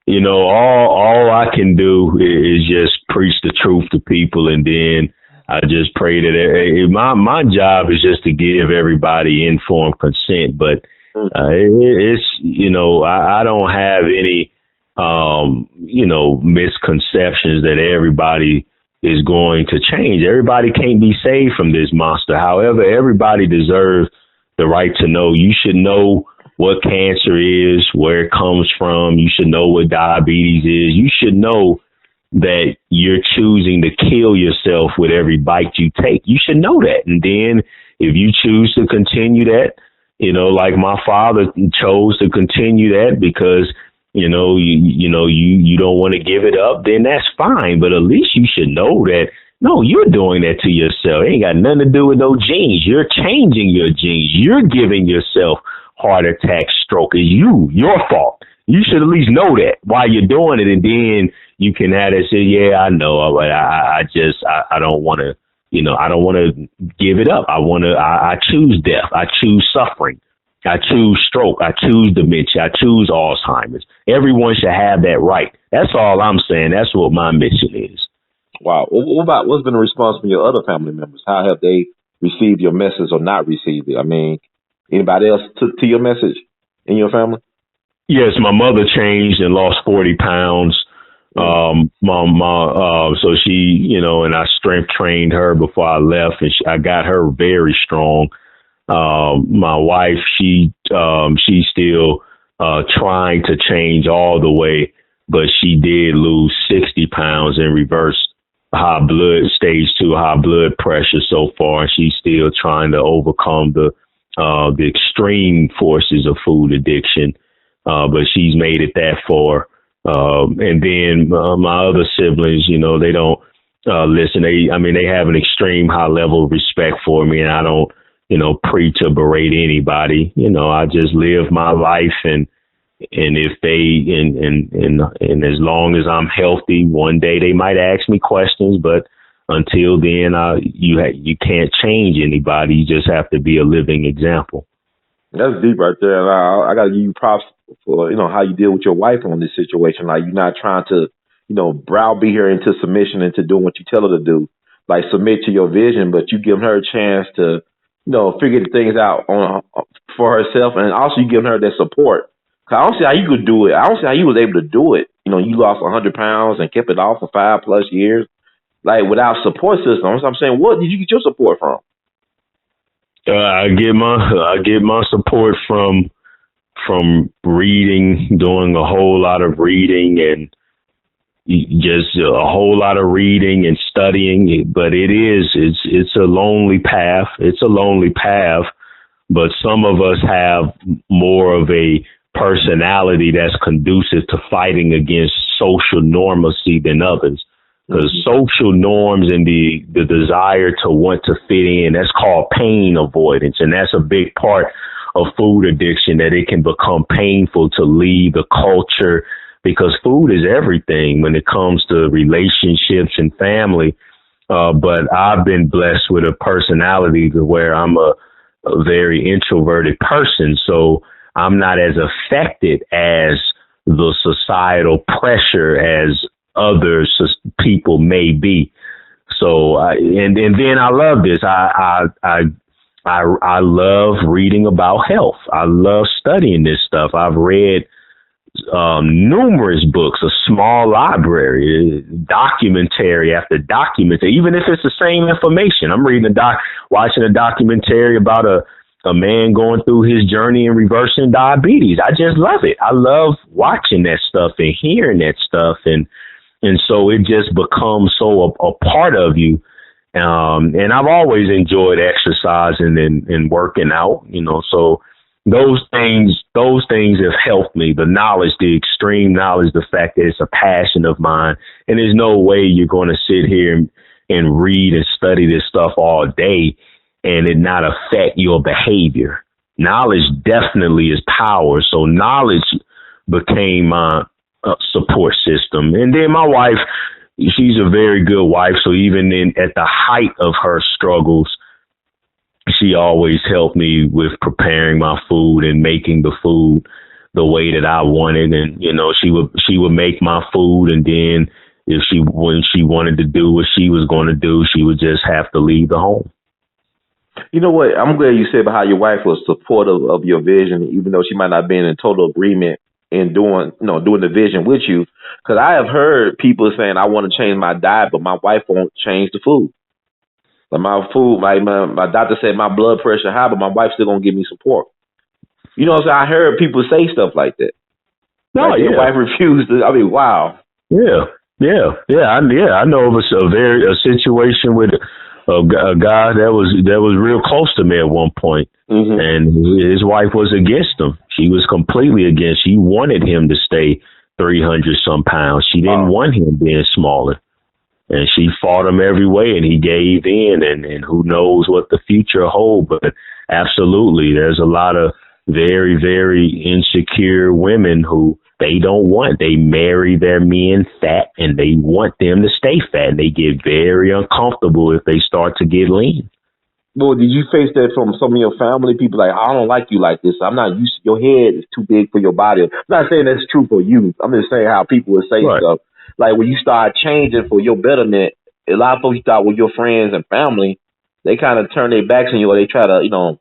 you know, all I can do is just preach the truth to people, and then I just pray that my job is just to give everybody informed consent, but it's, you know, I don't have any, you know, misconceptions that everybody is going to change. Everybody can't be saved from this monster. However, everybody deserves the right to know. You should know what cancer is, where it comes from. You should know what diabetes is. You should know that you're choosing to kill yourself with every bite you take. You should know that. And then if you choose to continue that, you know, like my father chose to continue that because, you know, you don't want to give it up, then that's fine. But at least you should know that, no, you're doing that to yourself. It ain't got nothing to do with no genes. You're changing your genes. You're giving yourself heart attack, stroke. It's your fault. You should at least know that while you're doing it. And then you can have it say, yeah, I know, but I don't want to, you know, I don't want to give it up. I choose death. I choose suffering. I choose stroke. I choose dementia. I choose Alzheimer's. Everyone should have that right. That's all I'm saying. That's what my mission is. Wow. What's been the response from your other family members? How have they received your message or not received it? I mean, anybody else took to your message in your family? Yes, my mother changed and lost 40 pounds. So she, you know, and I strength trained her before I left, and I got her very strong. My wife, she's still trying to change all the way, but she did lose 60 pounds and reverse stage 2 high blood pressure so far. And she's still trying to overcome the extreme forces of food addiction. But she's made it that far. And then my other siblings, you know, they don't listen. They have an extreme high level of respect for me, and I don't, you know, preach or berate anybody. You know, I just live my life, and if they and as long as I'm healthy, one day they might ask me questions, but until then, you can't change anybody. You just have to be a living example. That's deep right there. And I got to give you props for, you know, how you deal with your wife on this situation. Like, you're not trying to, you know, browbeat her into submission, into doing what you tell her to do. Like, submit to your vision, but you giving her a chance to, you know, figure the things out for herself, and also you giving her that support. Cause I don't see how you could do it. I don't see how you was able to do it. You know, you lost 100 pounds and kept it off for 5+ years, like, without support systems. I'm saying, what did you get your support from? I get my support from reading, doing a whole lot of reading, and just a whole lot of reading and studying. But it's a lonely path. It's a lonely path. But some of us have more of a personality that's conducive to fighting against social normalcy than others. Because social norms and the desire to want to fit in, that's called pain avoidance. And that's a big part food addiction, that it can become painful to leave the culture, because food is everything when it comes to relationships and family. But I've been blessed with a personality to where I'm a very introverted person. So I'm not as affected as the societal pressure as other people may be. So, and then I love this. I love reading about health. I love studying this stuff. I've read numerous books, a small library, documentary after documentary, even if it's the same information. I'm watching a documentary about a man going through his journey in reversing diabetes. I just love it. I love watching that stuff and hearing that stuff. And so it just becomes so a part of you. And I've always enjoyed exercising and working out, so those things have helped me. The knowledge, the extreme knowledge, the fact that it's a passion of mine. And there's no way you're going to sit here and read and study this stuff all day and it not affect your behavior. Knowledge definitely is power. So knowledge became my support system. And then my wife, she's a very good wife. So even at the height of her struggles, she always helped me with preparing my food and making the food the way that I wanted. And, she would make my food. And then when she wanted to do what she was going to do, she would just have to leave the home. You know what? I'm glad you said about how your wife was supportive of your vision, even though she might not be in total agreement in doing the vision with you. Because I have heard people saying, I want to change my diet, but my wife won't change the food. But my food, my doctor said my blood pressure high, but my wife's still going to give me support. You know what I'm saying? I heard people say stuff like that. No, like yeah. Your wife refused to, wow. Yeah. I know of a situation with a guy that was real close to me at one point. Mm-hmm. And his wife was against him. She was completely against. She wanted him to stay 300 some pounds. She didn't want him being smaller. And she fought him every way, and he gave in, and who knows what the future holds. But absolutely, there's a lot of very, very insecure women who they marry their men fat, and they want them to stay fat. And they get very uncomfortable if they start to get lean. Well, did you face that from some of your family? People like, I don't like you like this. I'm not used to, your head is too big for your body. I'm not saying that's true for you. I'm just saying how people would say stuff. Like when you start changing for your betterment, a lot of folks you thought with your friends and family, they kind of turn their backs on you, or they try to,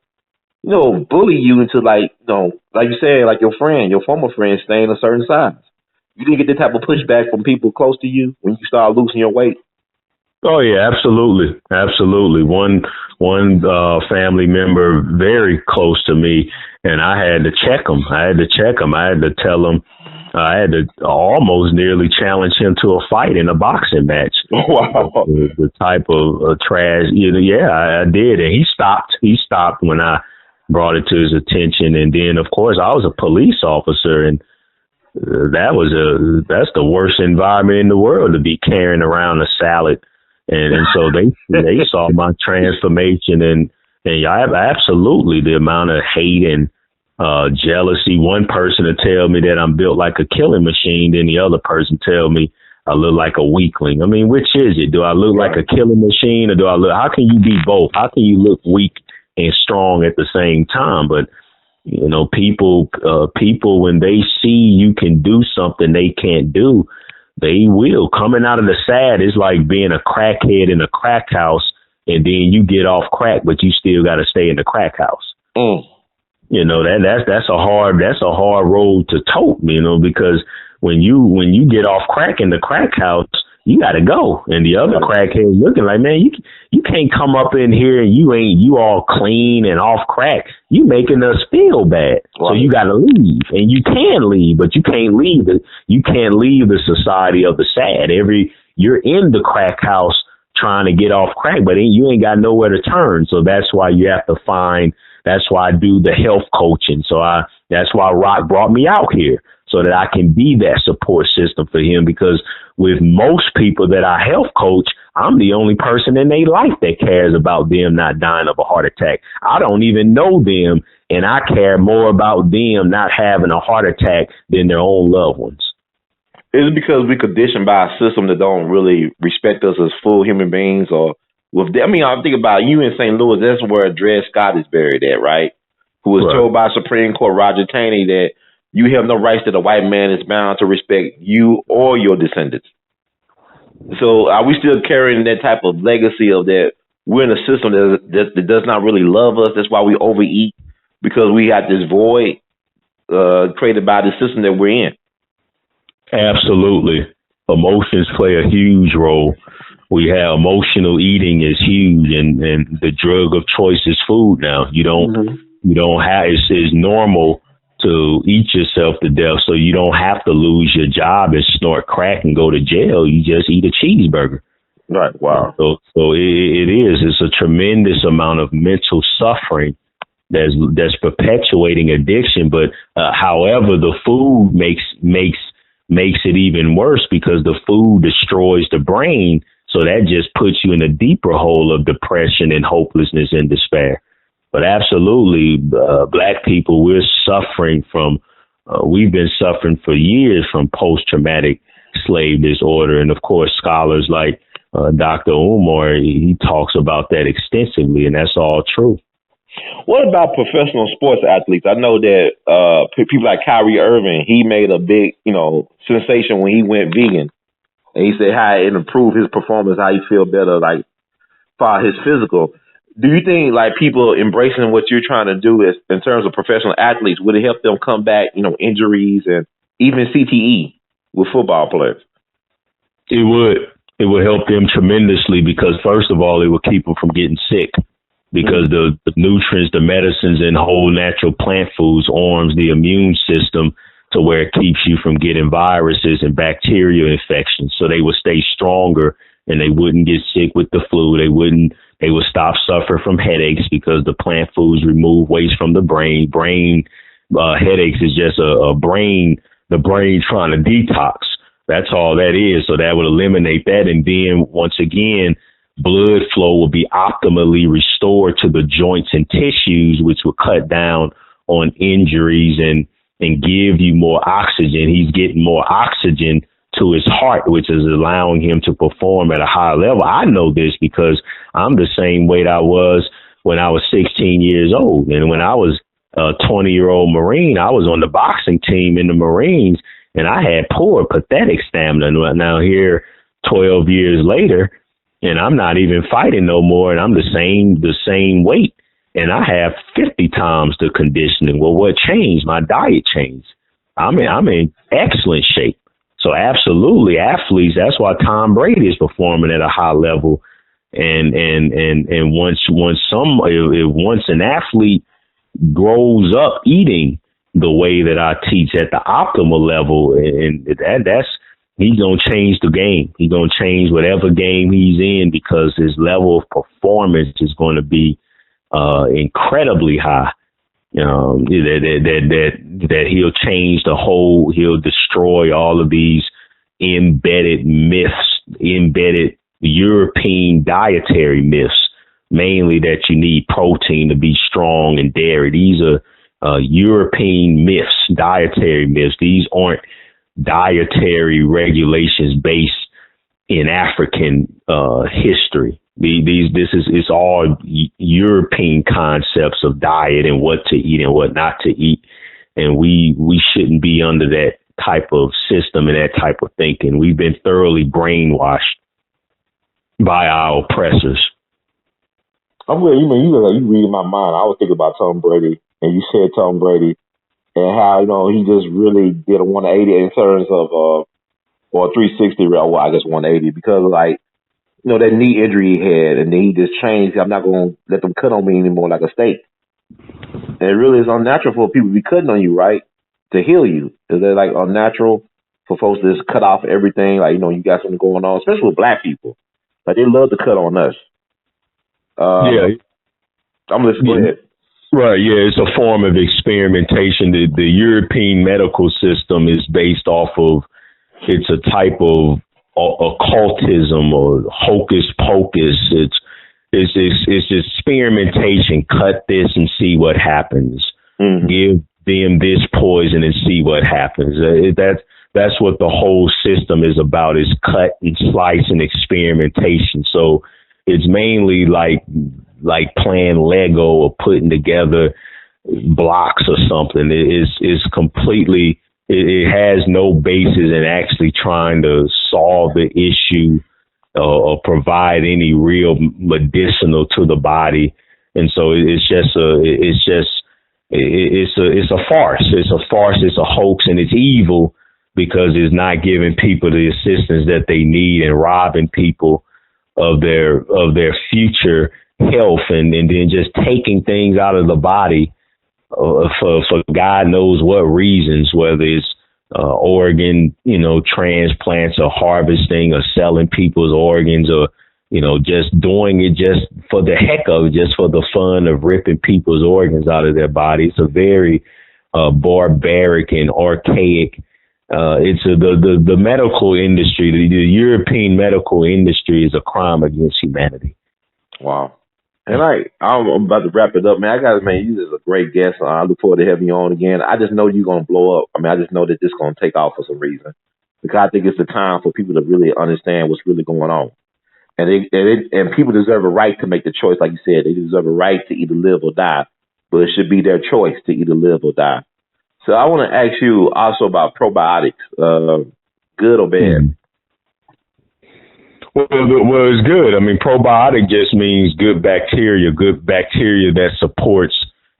bully you into like you said, like your former friend staying a certain size. You didn't get that type of pushback from people close to you when you start losing your weight? Oh yeah, absolutely. Absolutely. One family member very close to me, and I had to check him. I had to tell him, I had to almost nearly challenge him to a fight in a boxing match. Wow. The type of trash, I did. And he stopped when I brought it to his attention. And then, of course, I was a police officer, and that's the worst environment in the world to be carrying around a salad. And so they saw my transformation, and absolutely the amount of hate and jealousy. One person will tell me that I'm built like a killing machine, then the other person tell me I look like a weakling. I mean, which is it? Do I look like a killing machine, or do I look? How can you be both? How can you look weak and strong at the same time? But people when they see you can do something they can't do, they will. Coming out of the sad is like being a crackhead in a crack house, and then you get off crack, but you still got to stay in the crack house. That's a hard road to tote, because when you get off crack in the crack house, you got to go. And the other crackhead looking like, man, you can't come up in here and you all clean and off crack. You making us feel bad. Right. So you got to leave, and you can leave, but you can't leave the society of the sad. You're in the crack house trying to get off crack, but you ain't got nowhere to turn. So that's why you have to that's why I do the health coaching. So that's why Rock brought me out here, so that I can be that support system for him. Because with most people that I health coach, I'm the only person in their life that cares about them not dying of a heart attack. I don't even know them, and I care more about them not having a heart attack than their own loved ones. Is it because we're conditioned by a system that don't really respect us as full human beings? Or with I mean, I'm thinking about you in St. Louis. That's where Dred Scott is buried at, right? Who was told by Supreme Court Roger Taney that you have no rights that a white man is bound to respect you or your descendants. So are we still carrying that type of legacy of that we're in a system that does not really love us? That's why we overeat, because we got this void created by the system that we're in. Absolutely. Emotions play a huge role. We have emotional eating is huge, and the drug of choice is food now. You don't have, it's normal to eat yourself to death, so you don't have to lose your job and snort crack and go to jail. You just eat a cheeseburger. Right. Wow. So it's a tremendous amount of mental suffering that's perpetuating addiction. But however, the food makes it even worse, because the food destroys the brain. So that just puts you in a deeper hole of depression and hopelessness and despair. But absolutely, Black people, we're suffering from, we've been suffering for years from post-traumatic slave disorder. And of course, scholars like Dr. Umar, he talks about that extensively, and that's all true. What about professional sports athletes? I know that people like Kyrie Irving, he made a big, sensation when he went vegan. And he said how it improved his performance, how he feel better, like, for his physical. Do you think, like, people embracing what you're trying to do is, in terms of professional athletes, would it help them come back, injuries and even CTE with football players? It would. It would help them tremendously, because, first of all, it would keep them from getting sick, because the nutrients, the medicines, and whole natural plant foods arms the immune system to where it keeps you from getting viruses and bacterial infections. So they would stay stronger, and they wouldn't get sick with the flu. They would stop suffering from headaches, because the plant foods remove waste from the brain. Headaches is just the brain trying to detox. That's all that is. So that would eliminate that. And then once again, blood flow will be optimally restored to the joints and tissues, which will cut down on injuries and give you more oxygen. He's getting more oxygen to his heart, which is allowing him to perform at a high level. I know this because I'm the same weight I was when I was 16 years old. And when I was a 20-year-old Marine, I was on the boxing team in the Marines, and I had poor, pathetic stamina. Now here, 12 years later, and I'm not even fighting no more, and I'm the same weight, and I have 50 times the conditioning. Well, what changed? My diet changed. I'm in excellent shape. So absolutely, athletes. That's why Tom Brady is performing at a high level. And once an athlete grows up eating the way that I teach at the optimal level, and that's he's gonna change the game. He's gonna change whatever game he's in, because his level of performance is going to be incredibly high. That he'll change he'll destroy all of these embedded myths, embedded European dietary myths, mainly that you need protein to be strong and dairy. These are European myths, dietary myths. These aren't dietary regulations based in African history. It's all European concepts of diet and what to eat and what not to eat. And we shouldn't be under that type of system and that type of thinking. We've been thoroughly brainwashed by our oppressors. I'm really, you read my mind. I was thinking about Tom Brady, and you said Tom Brady, and how, he just really did a 180 in terms of, or 360, well, I guess 180, because that knee injury he had, and then he just changed. I'm not going to let them cut on me anymore like a steak. And it really is unnatural for people to be cutting on you, right? To heal you. Is that unnatural for folks to just cut off everything? You got something going on, especially with Black people. They love to cut on us. Yeah. I'm listening. Go ahead. Right, yeah, it's a form of experimentation. The European medical system is based off of, it's a type of occultism or hocus pocus. It's experimentation. Cut this and see what happens. give them this poison and see what happens. That's what the whole system is about, is cut and slice and experimentation. So it's mainly like playing Lego or putting together blocks or something. It's completely, it has no basis in actually trying to solve the issue or provide any real medicinal to the body. And so it's a farce. It's a farce. It's a hoax, and it's evil because it's not giving people the assistance that they need and robbing people of their future health, and then just taking things out of the body for God knows what reasons, whether it's organ, transplants or harvesting or selling people's organs, or, just doing it just for the heck of it, just for the fun of ripping people's organs out of their body. It's a very barbaric and archaic. It's the medical industry, the European medical industry is a crime against humanity. Wow. And I'm about to wrap it up, man. You is a great guest. I look forward to having you on again. I just know you're going to blow up. I just know that this is going to take off for some reason, because I think it's the time for people to really understand what's really going on. And people deserve a right to make the choice. Like you said, they deserve a right to either live or die, but it should be their choice to either live or die. So I want to ask you also about probiotics, good or bad? Well, it's good. Probiotic just means good bacteria that supports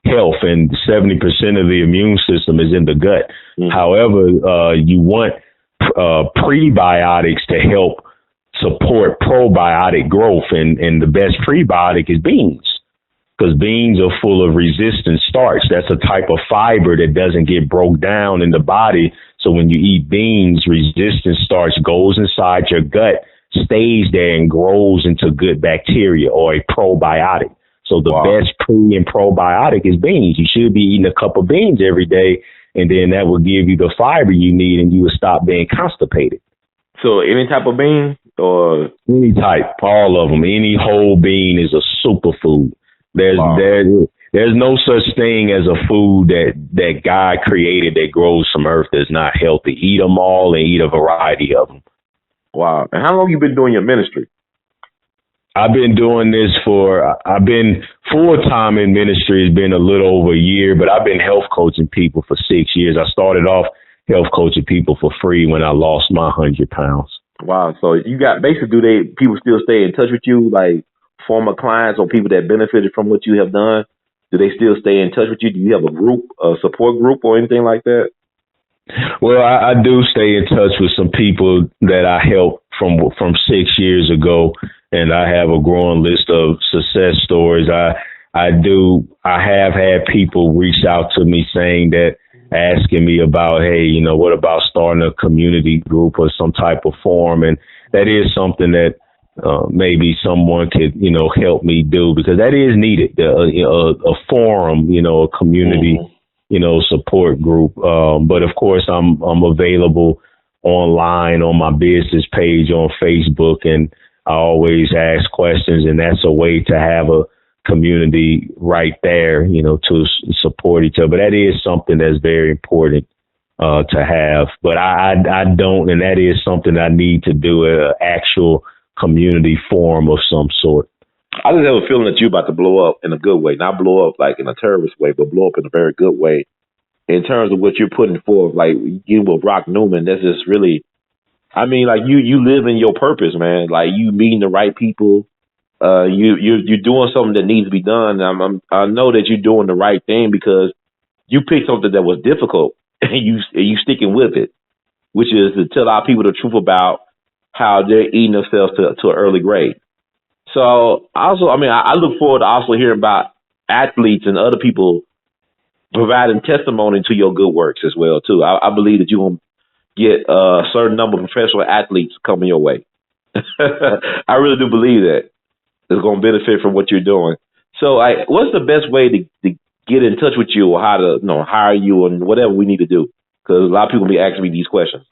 health, and 70% of the immune system is in the gut. However, you want prebiotics to help support probiotic growth, and the best prebiotic is beans, because beans are full of resistant starch. That's a type of fiber that doesn't get broke down in the body. So when you eat beans, resistant starch goes inside your gut, stays there, and grows into good bacteria, or a probiotic. So the best pre and probiotic is beans. You should be eating a cup of beans every day, and then that will give you the fiber you need, and you will stop being constipated. So any type of bean, or any type, all of them. Any whole bean is a superfood. There's no such thing as a food that God created that grows from earth that's not healthy. Eat them all and eat a variety of them. Wow. And how long have you been doing your ministry? I've been doing this I've been full-time in ministry. It's been a little over a year, but I've been health coaching people for 6 years. I started off health coaching people for free when I lost my 100 pounds. Wow. So you got, basically, people still stay in touch with you, like former clients or people that benefited from what you have done? Do they still stay in touch with you? Do you have a group, a support group or anything like that? Well, I do stay in touch with some people that I helped from 6 years ago, and I have a growing list of success stories. I have had people reach out to me saying that, asking me about, hey, what about starting a community group or some type of forum? And that is something that maybe someone could, help me do, because that is needed, a forum, a community, support group. But of course, I'm available online on my business page on Facebook, and I always ask questions, and that's a way to have a community right there, to support each other. But that is something that's very important to have. But I don't, and that is something I need to do, an actual community forum of some sort. I just have a feeling that you're about to blow up in a good way, not blow up like in a terrorist way, but blow up in a very good way in terms of what you're putting forth. Like you with Rock Newman, that's just really, you live in your purpose, man. Like you meeting the right people. You're doing something that needs to be done. I know that you're doing the right thing because you picked something that was difficult and you sticking with it, which is to tell our people the truth about how they're eating themselves to an early grave. So also, I look forward to also hearing about athletes and other people providing testimony to your good works as well too. I believe that you're gonna get a certain number of professional athletes coming your way. I really do believe that. Is going to benefit from what you're doing. So what's the best way to get in touch with you, or how to hire you, and whatever we need to do? Because a lot of people be asking me these questions.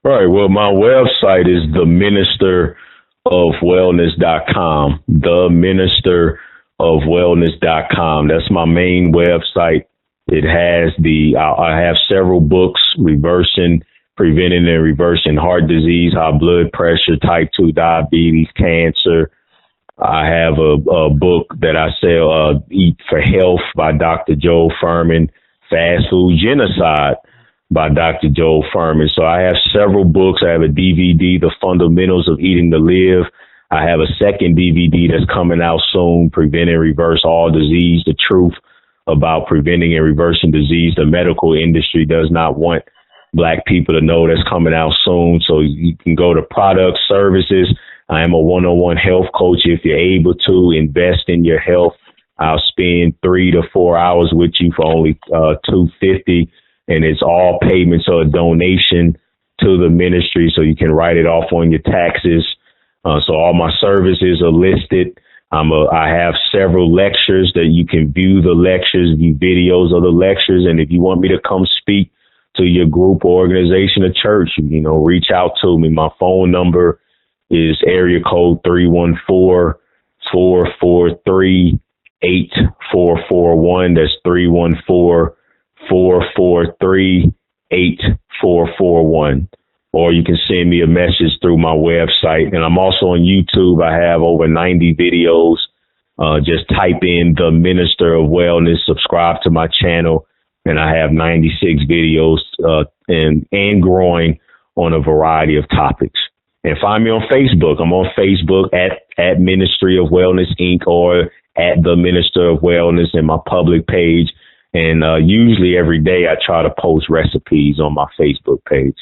Right. Well, my website is theministerofwellness.com. Theministerofwellness.com. That's my main website. It has I have several books preventing and reversing heart disease, high blood pressure, type 2 diabetes, cancer. I have a book that I sell, Eat for Health by Dr. Joel Fuhrman, Fast Food Genocide by Dr. Joel Fuhrman. So I have several books. I have a DVD, The Fundamentals of Eating to Live. I have a second DVD that's coming out soon, Prevent and Reverse All Disease, the truth about preventing and reversing disease. The medical industry does not want Black people to know. That's coming out soon. So you can go to products, services. I am a one-on-one health coach. If you're able to invest in your health, I'll spend 3 to 4 hours with you for only $250, and it's all payments or a donation to the ministry, so you can write it off on your taxes. So all my services are listed. I have several lectures that you can view the lectures, view videos of the lectures, and if you want me to come speak to your group or organization or church, reach out to me. My phone number is area code 314-443-8441. That's 314-443-8441. Or you can send me a message through my website. And I'm also on YouTube. I have over 90 videos. Just type in The Minister of Wellness, subscribe to my channel, and I have 96 videos and growing on a variety of topics. And find me on Facebook. I'm on Facebook at Ministry of Wellness, Inc. or at The Minister of Wellness in my public page. And usually every day I try to post recipes on my Facebook page.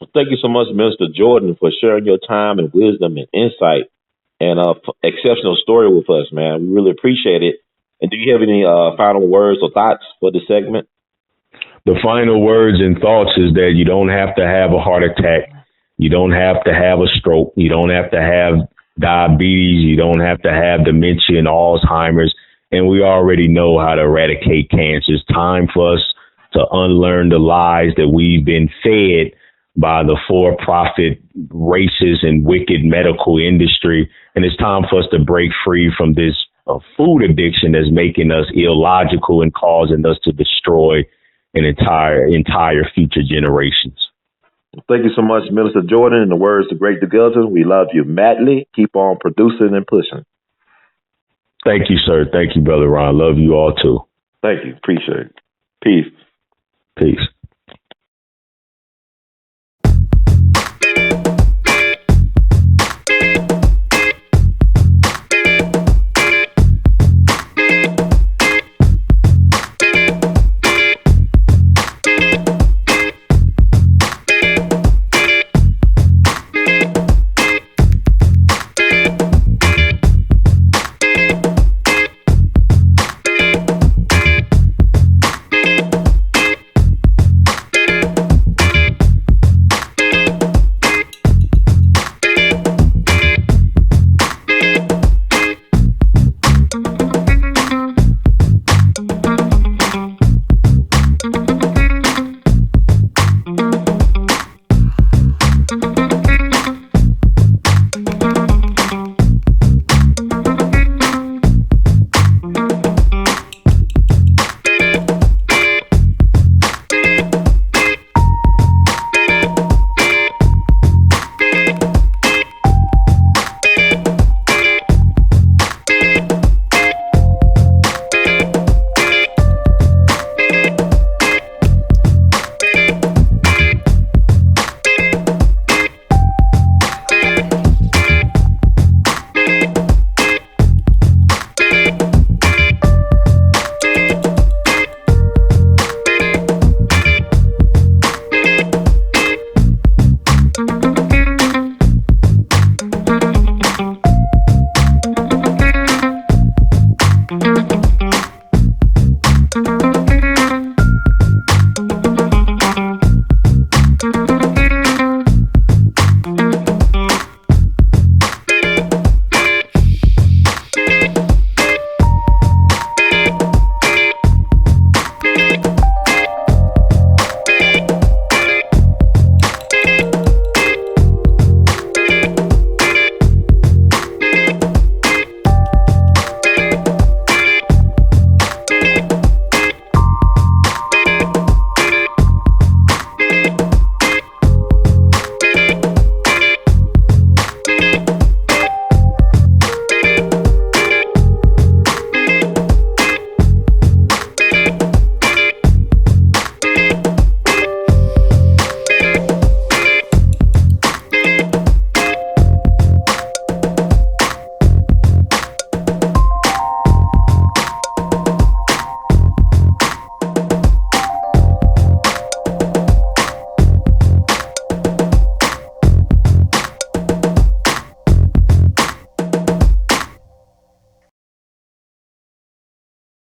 Well, thank you so much, Minister Jordan, for sharing your time and wisdom and insight and exceptional story with us, man. We really appreciate it. And do you have any final words or thoughts for the segment? The final words and thoughts is that you don't have to have a heart attack. You don't have to have a stroke. You don't have to have diabetes. You don't have to have dementia and Alzheimer's. And we already know how to eradicate cancer. It's time for us to unlearn the lies that we've been fed by the for-profit, racist, and wicked medical industry. And it's time for us to break free from this food addiction that's making us illogical and causing us to destroy an entire future generations. Thank you so much, Minister Jordan. In the words of Great Together, we love you madly. Keep on producing and pushing. Thank you, sir. Thank you, Brother Ron. Love you all, too. Thank you. Appreciate it. Peace. Peace. Thank you.